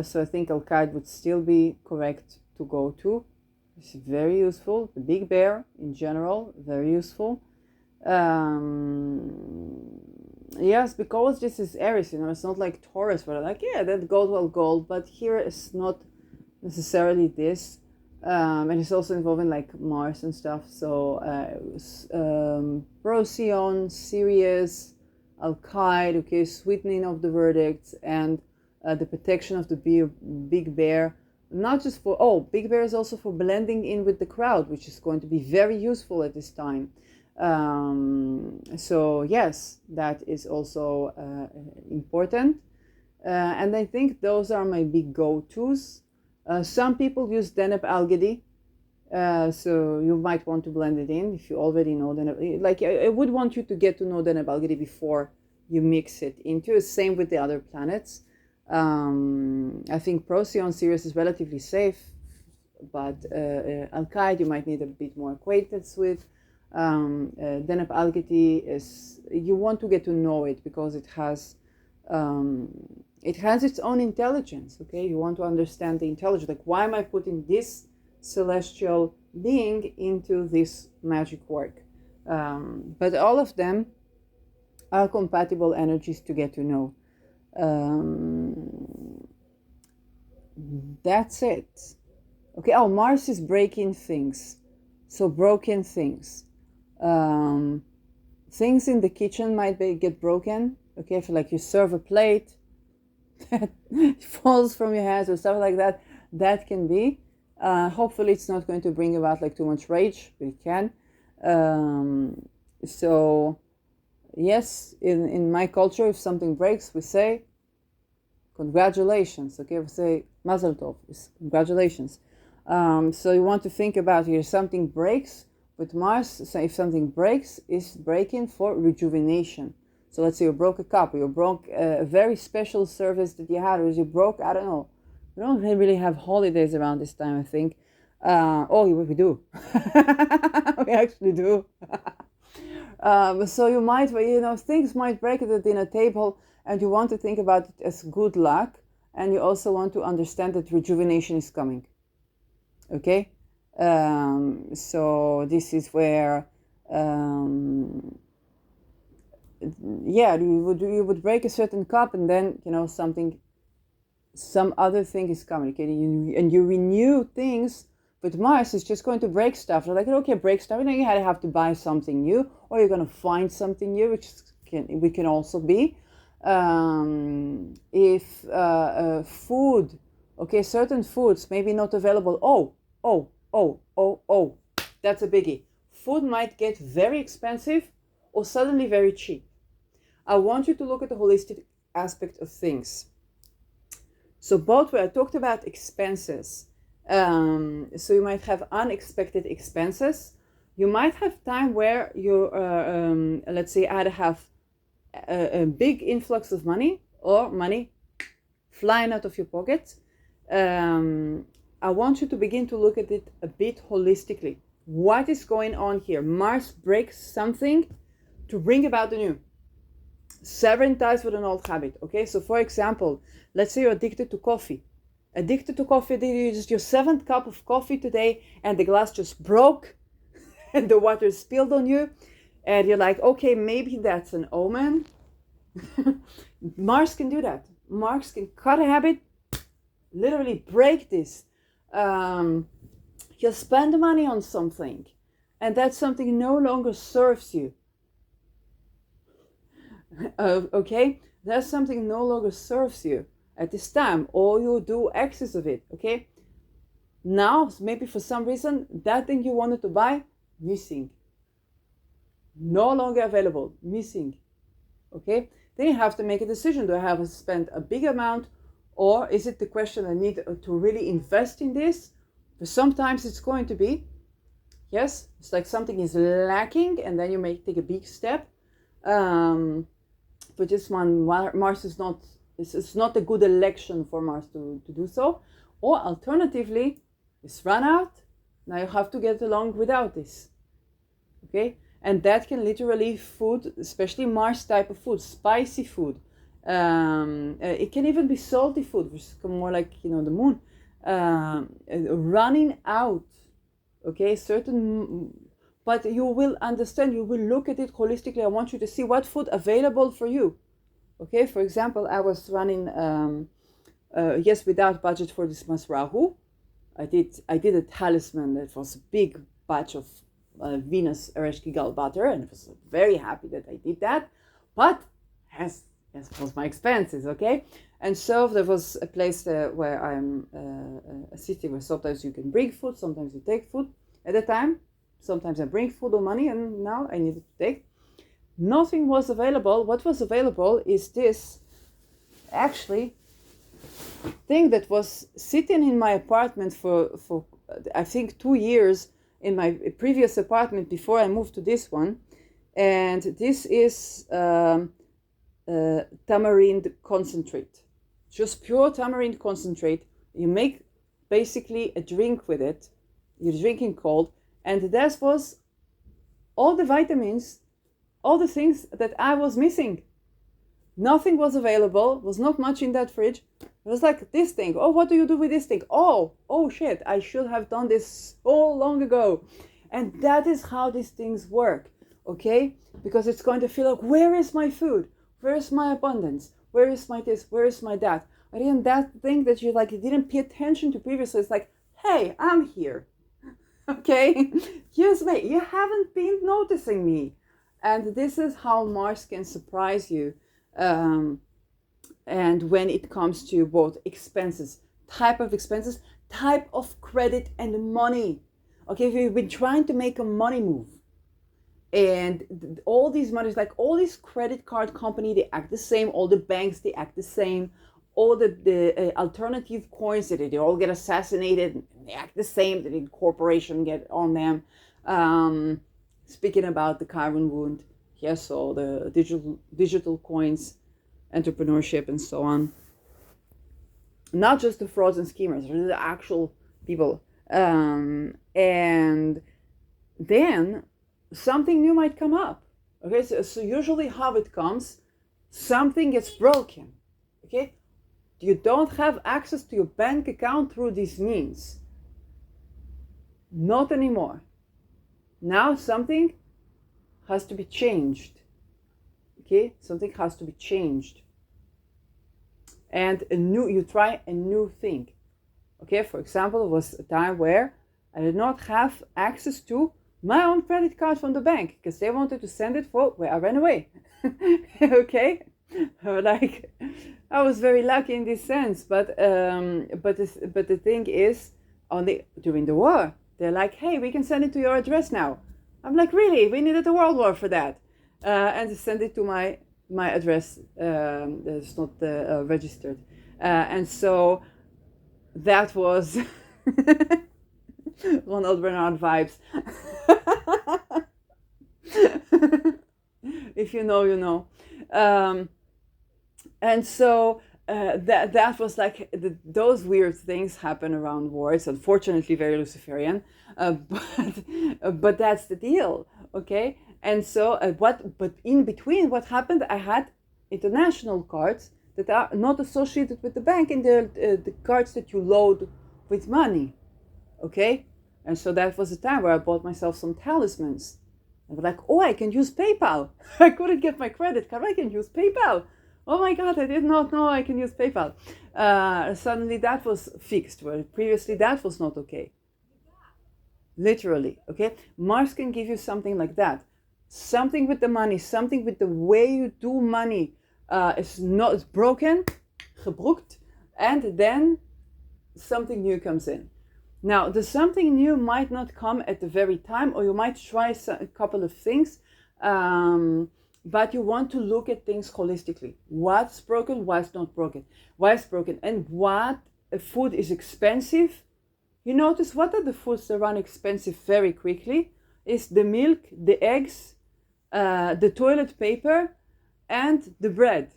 So I think Al-Qaeda would still be correct to go to. It's very useful. The big bear in general, very useful. Yes, because this is Aries, it's not like Taurus where that gold, but here it's not necessarily this. And it's also involving like Mars and stuff. So Procyon, Sirius, Al-Qaeda, okay, sweetening of the verdicts, and the protection of the big bear. Not just big bear is also for blending in with the crowd, which is going to be very useful at this time. So yes, that is also important. And I think those are my big go-tos. Some people use Deneb Algedy, so you might want to blend it in if you already know Deneb. Like I would want you to get to know Deneb Algedy before you mix it into. Same with the other planets. I think Procyon Sirius is relatively safe, but Al-Qaeda you might need a bit more acquaintance with. Deneb Algedy is, you want to get to know it because it has its own intelligence. Okay, you want to understand the intelligence. Like, why am I putting this celestial being into this magic work? But all of them are compatible energies to get to know. That's it. Okay. Oh, Mars is breaking things. So broken things. Things in the kitchen might get broken. Okay, if like you serve a plate that falls from your hands or stuff like that, that can be. Hopefully it's not going to bring about like too much rage, but it can. So yes, in my culture, if something breaks, we say congratulations. Okay, we say Mazel Tov, congratulations. So you want to think about here, something breaks with Mars. So if something breaks, it's breaking for rejuvenation. So let's say you broke a cup, or you broke a very special service that you had, or you broke, I don't know. We don't really have holidays around this time, I think. We do. We actually do. So you might, things might break at the dinner table, and you want to think about it as good luck, and you also want to understand that rejuvenation is coming. Okay? So this is where, you would break a certain cup, and then, some other thing is coming. Okay? And you renew things. With Mars, it's just going to break stuff. They're like, okay, break stuff. You have to buy something new, or you're going to find something new, which we can also be. If food, okay, certain foods maybe not available. That's a biggie. Food might get very expensive or suddenly very cheap. I want you to look at the holistic aspect of things. So both where I talked about expenses. So you might have unexpected expenses. You might have time where you, let's say, either have a big influx of money or money flying out of your pocket. I want you to begin to look at it a bit holistically. What is going on here? Mars breaks something to bring about the new. Severing ties with an old habit. Okay, so for example, let's say you're addicted to coffee. Addicted to coffee, you just your 7th cup of coffee today, and the glass just broke, and the water spilled on you, and you're like, okay, maybe that's an omen. Mars can do that. Mars can cut a habit, literally break this. You spend money on something, and that something no longer serves you. Okay, that something no longer serves you at this time, or you do excess of it. Okay, now maybe for some reason that thing you wanted to buy, missing, no longer available, missing. Okay, then you have to make a decision. Do I have to spend a big amount, or is it the question I need to really invest in this? But sometimes it's going to be, yes, it's like something is lacking, and then you may take a big step. But this one, Mars is not, it's not a good election for Mars to do so. Or alternatively, it's run out, now you have to get along without this. Okay, and that can literally food, especially Mars type of food, spicy food. It can even be salty food, which is more like, the moon. Running out. Okay, but you will understand, you will look at it holistically. I want you to see what food available for you. Okay, for example, I was running, without budget for this month's Rahu. I did a talisman that was a big batch of Venus Ereshkigal butter, and I was very happy that I did that. But as was my expenses, okay? And so there was a place where I'm sitting, where sometimes you can bring food, sometimes you take food. At the time, sometimes I bring food or money, and now I needed to take. Nothing was available. What was available is this, actually, thing that was sitting in my apartment for I think 2 years, in my previous apartment before I moved to this one. And this is tamarind concentrate, just pure tamarind concentrate. You make basically a drink with it. You're drinking cold, and that was all the vitamins, all the things that I was missing. Nothing was available, was not much in that fridge. It was like this thing. Oh, what do you do with this thing? Oh shit, I should have done this so long ago. And that is how these things work, okay? Because it's going to feel like, where is my food? Where is my abundance? Where is my this? Where is my that? And then that thing that you didn't pay attention to previously, it's like, hey, I'm here. Okay? Yes, mate, you haven't been noticing me. And this is how Mars can surprise you. And when it comes to both expenses, type of credit and money. Okay, if you've been trying to make a money move, and all these monies, like all these credit card company, they act the same. All the banks, they act the same. All the alternative coins, that they all get assassinated, they act the same. The corporation get on them. Speaking about the Chiron wound, yes, all the digital coins, entrepreneurship, and so on. Not just the frauds and schemers, the actual people. And then something new might come up. Okay, so usually how it comes, something gets broken. Okay, you don't have access to your bank account through these means. Not anymore. Now something has to be changed. Okay, something has to be changed. And you try a new thing. Okay, for example, it was a time where I did not have access to my own credit card from the bank because they wanted to send it for where I ran away. Okay, like I was very lucky in this sense, but the thing is, during the war, they're like, hey, we can send it to your address now. I'm like, really? We needed a world war for that, and they send it to my address. That's not registered, and so that was Ronald Bernard vibes. If you know, you know. And so that was like those weird things happen around war. It's unfortunately very Luciferian, but that's the deal, okay? And so but in between, what happened? I had international cards that are not associated with the bank, and the cards that you load with money, okay? And so that was a time where I bought myself some talismans. I was like, oh, I can use PayPal. I couldn't get my credit card. I can use PayPal. Oh my God, I did not know I can use PayPal. Suddenly that was fixed, where previously that was not okay. Literally, okay? Mars can give you something like that. Something with the money, something with the way you do money it's broken, gebroekt, and then something new comes in. Now, the something new might not come at the very time, or you might try a couple of things, but you want to look at things holistically. What's broken, what's not broken, why it's broken, and what food is expensive. You notice what are the foods that run expensive very quickly? Is the milk, the eggs, the toilet paper, and the bread.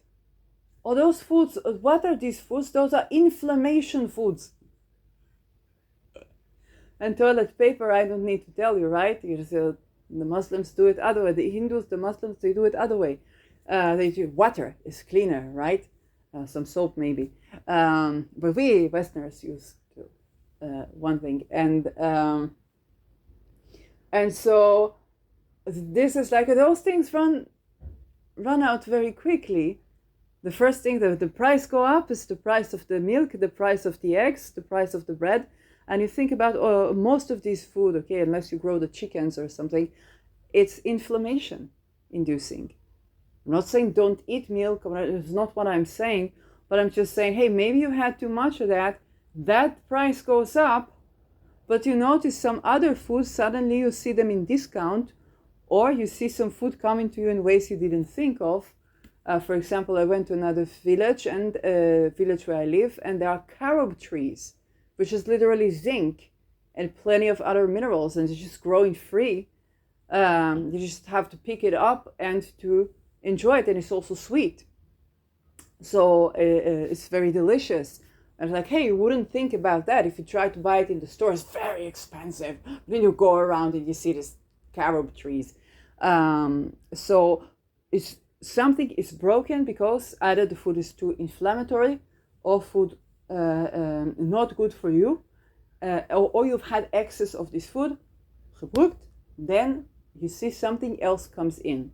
All those foods, what are these foods? Those are inflammation foods. And toilet paper, I don't need to tell you, right? The Muslims do it other way. The Hindus, the Muslims, they do it other way. They do water is cleaner, right? Some soap maybe. But we Westerners use one thing. And so this is like those things run out very quickly. The first thing that the price go up is the price of the milk, the price of the eggs, the price of the bread. And you think about most of these food, okay, unless you grow the chickens or something, it's inflammation inducing. I'm not saying don't eat milk, it's not what I'm saying, but I'm just saying, hey, maybe you had too much of that price goes up, but you notice some other foods, suddenly you see them in discount, or you see some food coming to you in ways you didn't think of. For example, I went to another village, and village where I live, and there are carob trees, which is literally zinc and plenty of other minerals, and it's just growing free. You just have to pick it up and to enjoy it, and it's also sweet. So it's very delicious. And it's like, hey, you wouldn't think about that if you try to buy it in the store. It's very expensive. Then you go around and you see these carob trees. So it's something is broken because either the food is too inflammatory, or food not good for you, or you've had excess of this food, gebroekt, then you see something else comes in.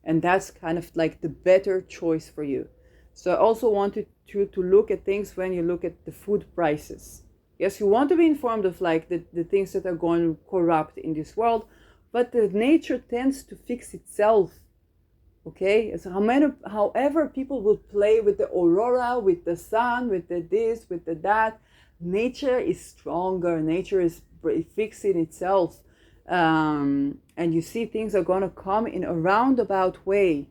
And that's kind of like the better choice for you. So I also wanted you to look at things when you look at the food prices. Yes, you want to be informed of like the things that are going to corrupt in this world, but the nature tends to fix itself. Okay, so however people will play with the aurora, with the sun, with the this, with the that, nature is stronger. Nature is fixing itself, and you see things are going to come in a roundabout way.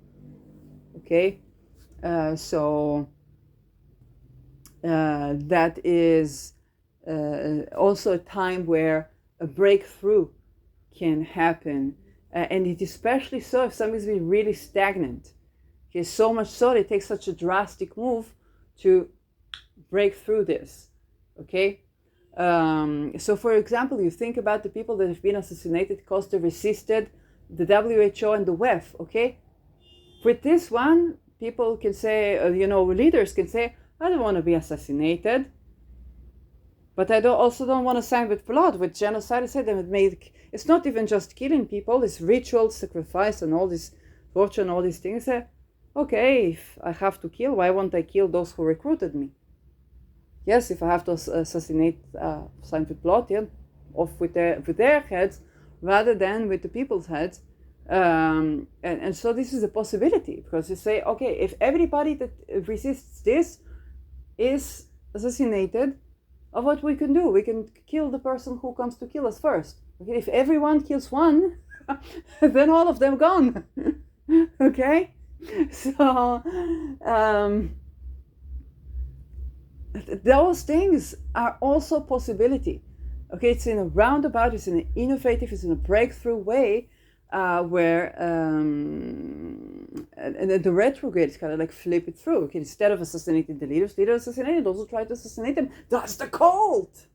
Okay, so that is also a time where a breakthrough can happen. And it especially so if something's been really stagnant. Okay, so much so that it takes such a drastic move to break through this. Okay, so for example, you think about the people that have been assassinated because they resisted the WHO and the WEF. Okay, with this one, people can say, leaders can say, I don't want to be assassinated, but I also don't want to sign with blood, with genocide. I said it's not even just killing people, it's ritual, sacrifice, and all this torture and all these things. Okay, if I have to kill, why won't I kill those who recruited me? Yes, if I have to assassinate, sign with blood, yeah, off with their heads, rather than with the people's heads. And so this is a possibility, because you say, okay, if everybody that resists this is assassinated, of what we can do, we can kill the person who comes to kill us first. Okay, if everyone kills one, then all of them gone. Okay, so those things are also possibility. Okay, it's in a roundabout, it's in an innovative, it's in a breakthrough way, where and the retrograde is kind of like flip it through. Okay, instead of assassinating the leaders assassinated, also try to assassinate them. That's the cult.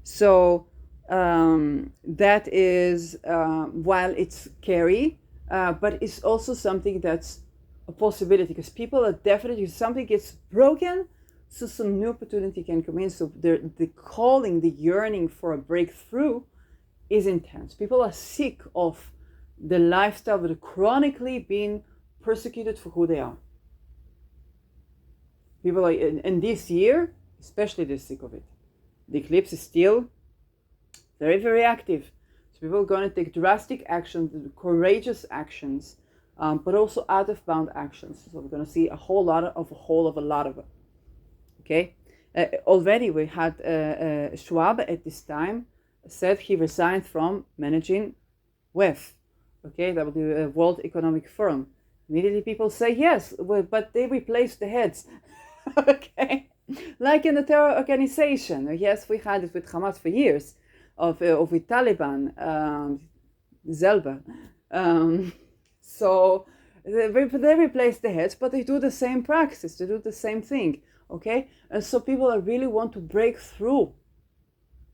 So that is, while it's scary, but it's also something that's a possibility, because people are definitely, if something gets broken, so some new opportunity can come in. So the calling, the yearning for a breakthrough is intense. People are sick of the lifestyle, but chronically being persecuted for who they are. People are, and this year, especially, they're sick of it. The eclipse is still very, very active. So people are going to take drastic actions, courageous actions, but also out of bound actions. So we're going to see a whole lot of a lot of it. Okay. Already we had Schwab at this time said he resigned from managing WEF. Okay, that would be a World Economic Forum. Immediately people say yes, but they replaced the heads. Okay, like in the terror organization. Yes, we had it with Hamas for years, with Taliban, Zelba. So they replace the heads, but they do the same practice. They do the same thing. Okay, and so people really want to break through.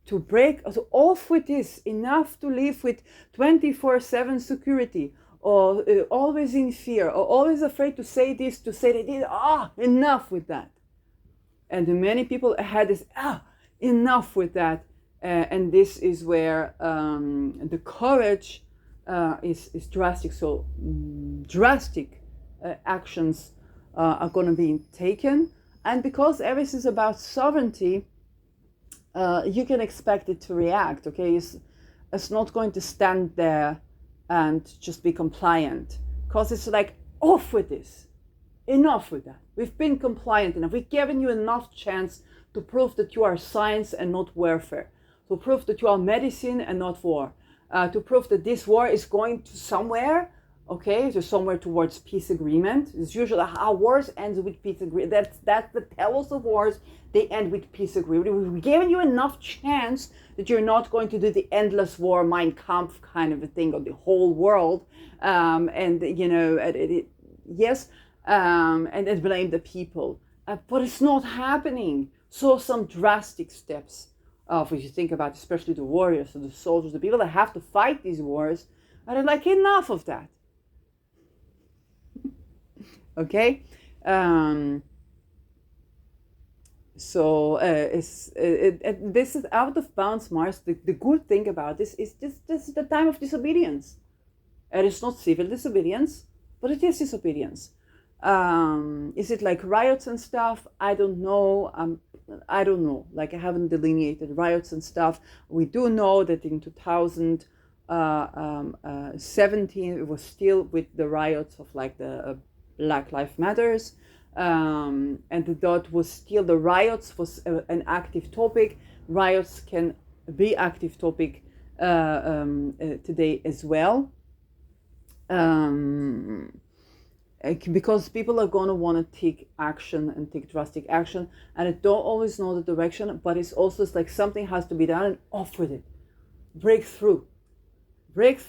To break off with this, enough to live with 24/7 security, or always in fear, or always afraid to say this, to say that. Enough with that. And many people had this, enough with that. And this is where the courage is drastic. So drastic actions are going to be taken. And because everything is about sovereignty, you can expect it to react. Okay, it's not going to stand there and just be compliant, because it's like, off with this, enough with that. We've been compliant enough. We've given you enough chance to prove that you are science and not warfare, to prove that you are medicine and not war, to prove that this war is going to somewhere. Okay, so somewhere towards peace agreement. It's usually how wars end with peace agreement. That's the telos of wars. They end with peace agreement. We've given you enough chance that you're not going to do the endless war, Mein Kampf kind of a thing on the whole world. And you know, yes, and blame the people. But it's not happening. So some drastic steps. If you think about, especially the warriors, the soldiers, the people that have to fight these wars, are like, enough of that. Okay, so this is out of bounds, Mars. The good thing about this is this is the time of disobedience. It is not civil disobedience, but it is disobedience. Is it like riots and stuff? I don't know. I don't know. Like, I haven't delineated riots and stuff. We do know that in 2017 it was still with the riots of like the Black Lives Matters, and that was still, the riots was an active topic. Riots can be active topic today as well, because people are going to want to take action and take drastic action, and I don't always know the direction, but it's also like something has to be done, and off with it. Break through, break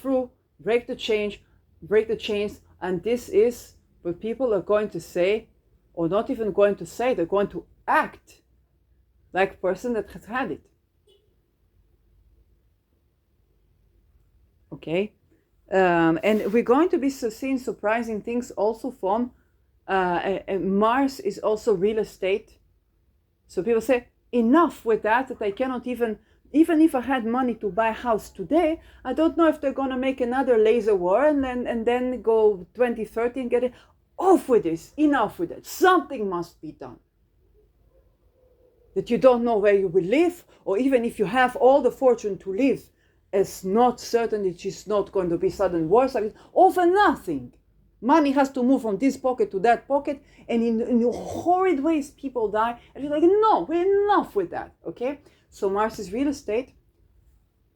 the change, break the chains. And this is what people are going to say, or not even going to say, they're going to act like a person that has had it. Okay, and we're going to be seeing surprising things also from Mars is also real estate. So people say, enough with that I cannot even if I had money to buy a house today, I don't know if they're going to make another laser war and then go 2030 and get it. Off with this, enough with it. Something must be done. That you don't know where you will live, or even if you have all the fortune to live, it's not certain that it's not going to be sudden wars. All for nothing. Money has to move from this pocket to that pocket, and in horrid ways people die. And you're like, no, we're enough with that. Okay? So Mars is real estate,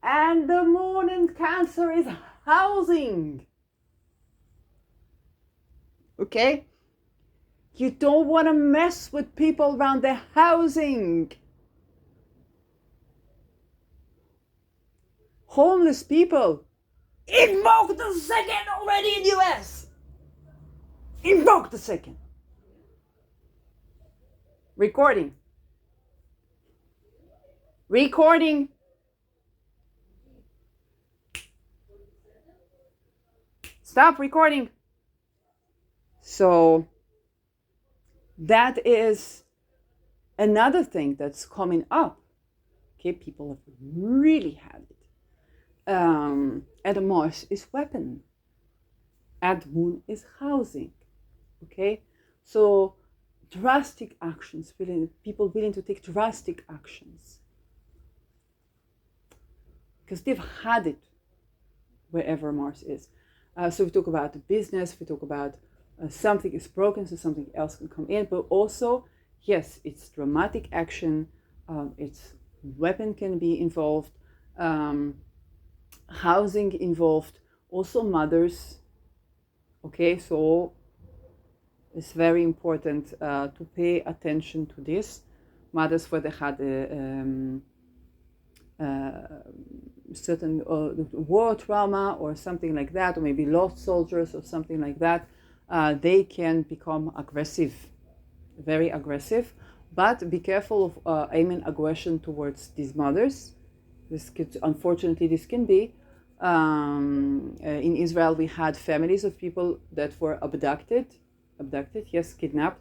and the Moon in Cancer is housing. Okay? You don't want to mess with people around their housing. Homeless people, Invoke the second already in the US. Invoke the second. Recording. Stop recording. So that is another thing that's coming up. Okay, people have really had it. And Mars is weapon. And Moon is housing. Okay, so drastic actions, people willing to take drastic actions. Because they've had it wherever Mars is. So we talk about the business, we talk about something is broken so something else can come in, but also, yes, it's dramatic action, it's weapon can be involved, housing involved, also mothers. Okay, so it's very important to pay attention to this. Mothers, whether they had certain war trauma or something like that, or maybe lost soldiers or something like that, they can become aggressive, very aggressive. But be careful of aiming aggression towards these mothers. Unfortunately, this can be. In Israel, we had families of people that were abducted, yes, kidnapped,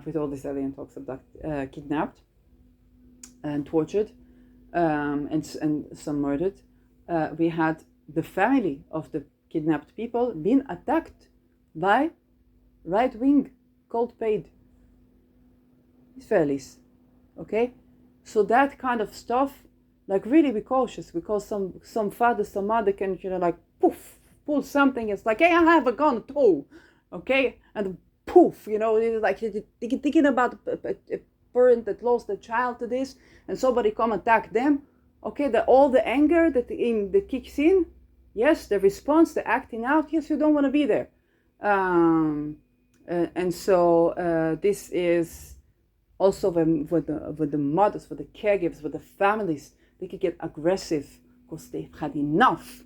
with all these alien talks, kidnapped and tortured. And some murdered. We had the family of the kidnapped people being attacked by right-wing cold-paid Israelis. Okay, so that kind of stuff, like really be cautious, because some father, some mother can like poof, pull something. It's like, hey, I have a gun too, okay, and poof, it's like thinking about a parent that lost a child to this, and somebody come attack them. Okay, all the anger that kicks in, yes, the response, the acting out, yes, you don't want to be there, and so this is also with the mothers, with the caregivers, with the families. They could get aggressive because they've had enough.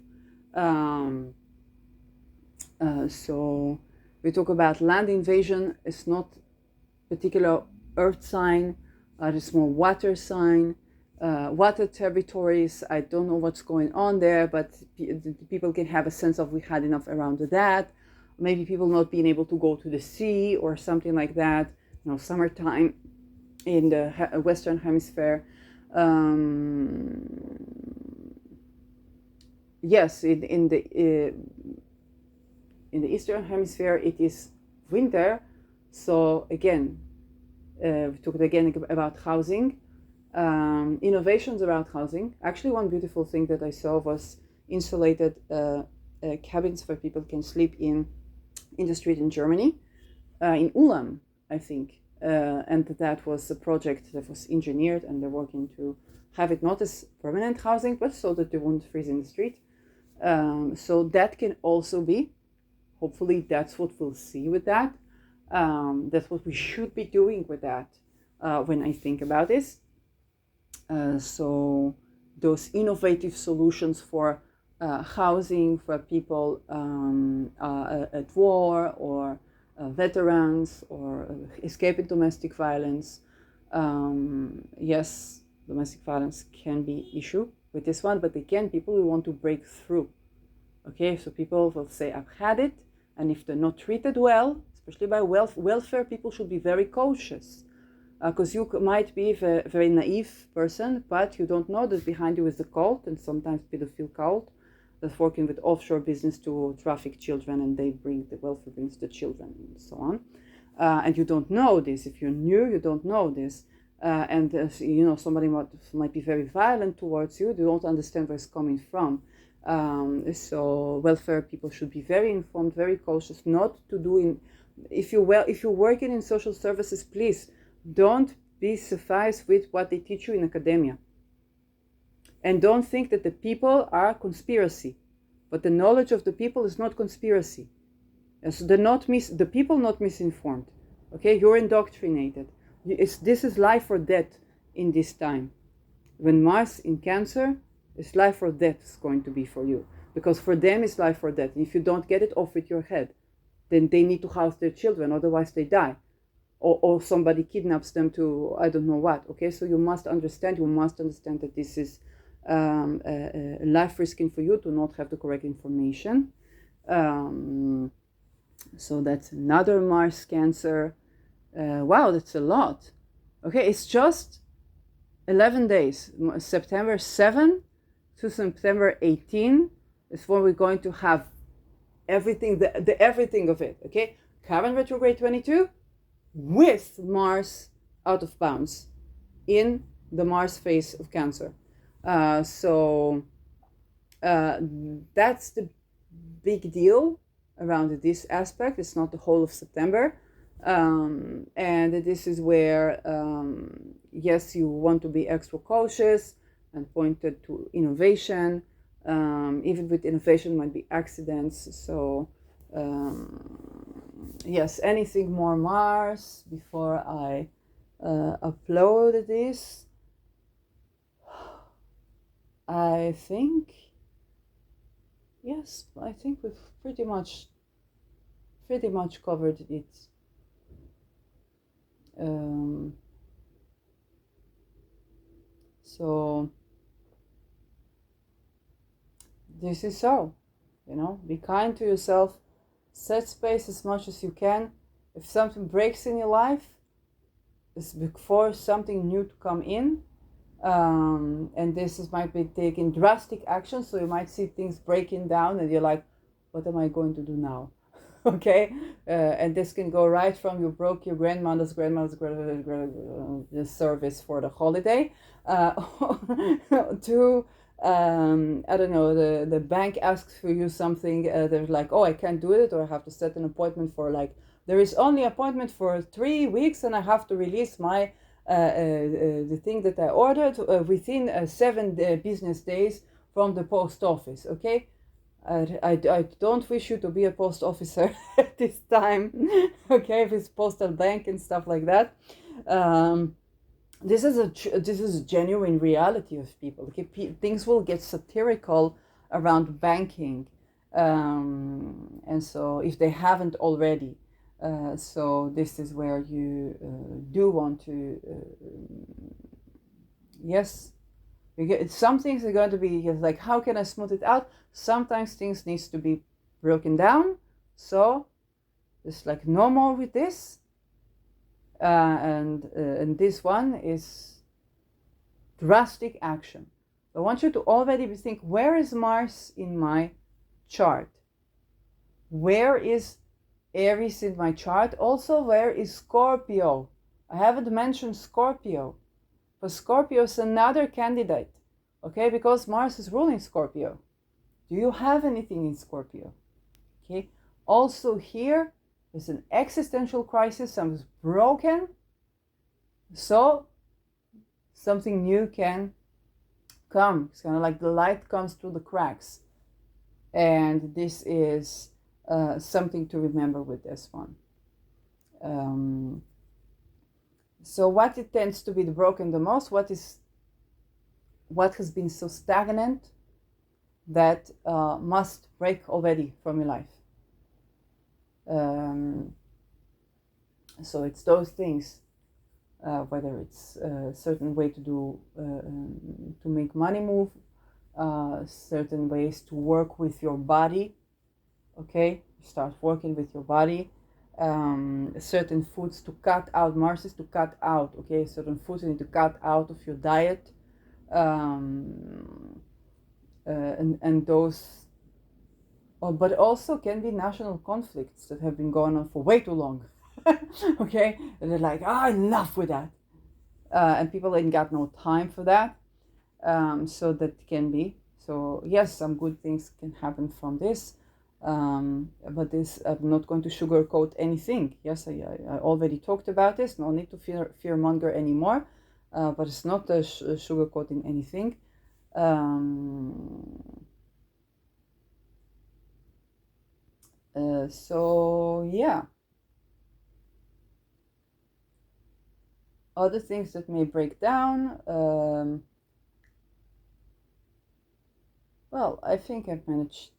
So we talk about land invasion. It's not particular earth sign, it's more water sign, water territories. I don't know what's going on there, but people can have a sense of we had enough around that. Maybe people not being able to go to the sea or something like that. Summertime in the Western Hemisphere. Yes, in the Eastern Hemisphere it is winter. So again, we talked again about housing, innovations around housing. Actually, one beautiful thing that I saw was insulated cabins where people can sleep in the street in Germany, in Ulm, I think. And that was a project that was engineered, and they're working to have it not as permanent housing, but so that they won't freeze in the street. So that can also be, hopefully that's what we'll see with that. That's what we should be doing with that when I think about this. So those innovative solutions for housing for people at war or veterans or escaping domestic violence. Yes, domestic violence can be an issue with this one, but again, people will want to break through. Okay, so people will say, I've had it, and if they're not treated well, especially by welfare, people should be very cautious. Because you might be a very naive person, but you don't know that behind you is the cult, and sometimes pedophile cult, that's working with offshore business to traffic children, and they bring the welfare brings the children and so on. And you don't know this. If you're new, you don't know this. And somebody might be very violent towards you. They don't understand where it's coming from. So welfare people should be very informed, very cautious, not to do if you're working in social services, please don't be sufficed with what they teach you in academia. And don't think that the people are conspiracy. But the knowledge of the people is not conspiracy. And so the people not misinformed. Okay, you're indoctrinated. This is life or death in this time. When Mars in Cancer, it's life or death is going to be for you. because for them it's life or death. If you don't get it off with your head, then they need to house their children, otherwise they die, or somebody kidnaps them to I don't know what. Okay, so you must understand that this is life risking for you to not have the correct information. So that's another Mars Cancer. Wow, that's a lot. Okay, it's just 11 days. September 7 to September 18 is when we're going to have everything, the everything of it. Okay, Chiron retrograde 22 with Mars out of bounds in the Mars phase of Cancer. So that's the big deal around this aspect. It's not the whole of September. And this is where, yes, you want to be extra cautious and pointed to innovation. Even with innovation might be accidents. So yes, anything more Mars before I upload this? I think, yes, I think we've pretty much covered it. So this is so, be kind to yourself, set space as much as you can. If something breaks in your life, it's before something new to come in. And might be taking drastic action, so you might see things breaking down and you're like, what am I going to do now? Okay, and this can go right from you broke your grandmother's service for the holiday to I don't know, the bank asks for you something, they're like, oh, I can't do it, or I have to set an appointment for there is only appointment for 3 weeks and I have to release my the thing that I ordered within 7 business days from the post office. Okay, I don't wish you to be a post officer at this time. Okay, if it's postal bank and stuff like that. This is a genuine reality of people. Okay, things will get satirical around banking, and so if they haven't already. So this is where you do want to, yes, some things are going to be like, how can I smooth it out? Sometimes things needs to be broken down. So it's like no more with this. And this one is drastic action. I want you to already think, where is Mars in my chart? Where is Aries in my chart? Also, where is Scorpio? I haven't mentioned Scorpio. But Scorpio is another candidate, okay, because Mars is ruling Scorpio. Do you have anything in Scorpio? Okay. Also here is an existential crisis. Something's broken. So something new can come. It's kind of like the light comes through the cracks. And this is something to remember with this one. So what it tends to be the broken the most, what has been so stagnant that must break already from your life. So it's those things, whether it's a certain way to do, to make money move, certain ways to work with your body, okay? Start working with your body. Certain foods to cut out, Mars is to cut out, okay? Certain foods you need to cut out of your diet. And those, but also can be national conflicts that have been going on for way too long. Okay, and they're like, enough with that, and people ain't got no time for that. So that can be. So yes, some good things can happen from this, but this, I'm not going to sugarcoat anything. Yes, I already talked about this. No need to fearmonger anymore. But it's not sugarcoating anything. So yeah, other things that may break down, Well, I think I've managed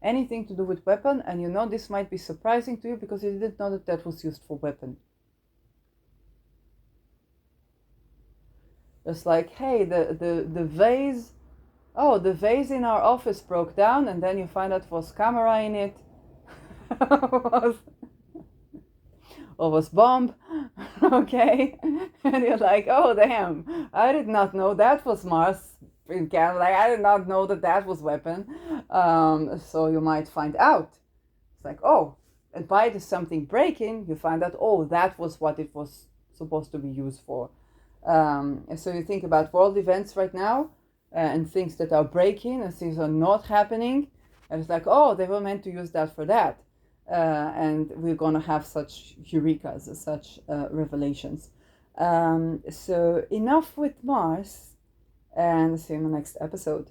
anything to do with weapon, and you know this might be surprising to you because you didn't know that that was used for weapon. It's like, hey, the vase, oh, the vase in our office broke down, and then you find out was camera in it, was, or was bomb, okay? And you're like, oh, damn, I did not know that was Mars in Canada. Like, I did not know that that was weapon. So you might find out. It's like, oh, and by the something breaking, you find out, oh, that was what it was supposed to be used for. And so you think about world events right now and things that are breaking and things are not happening. And it's like, oh, they were meant to use that for that. And we're going to have such eurekas, such revelations. So enough with Mars, and see you in the next episode.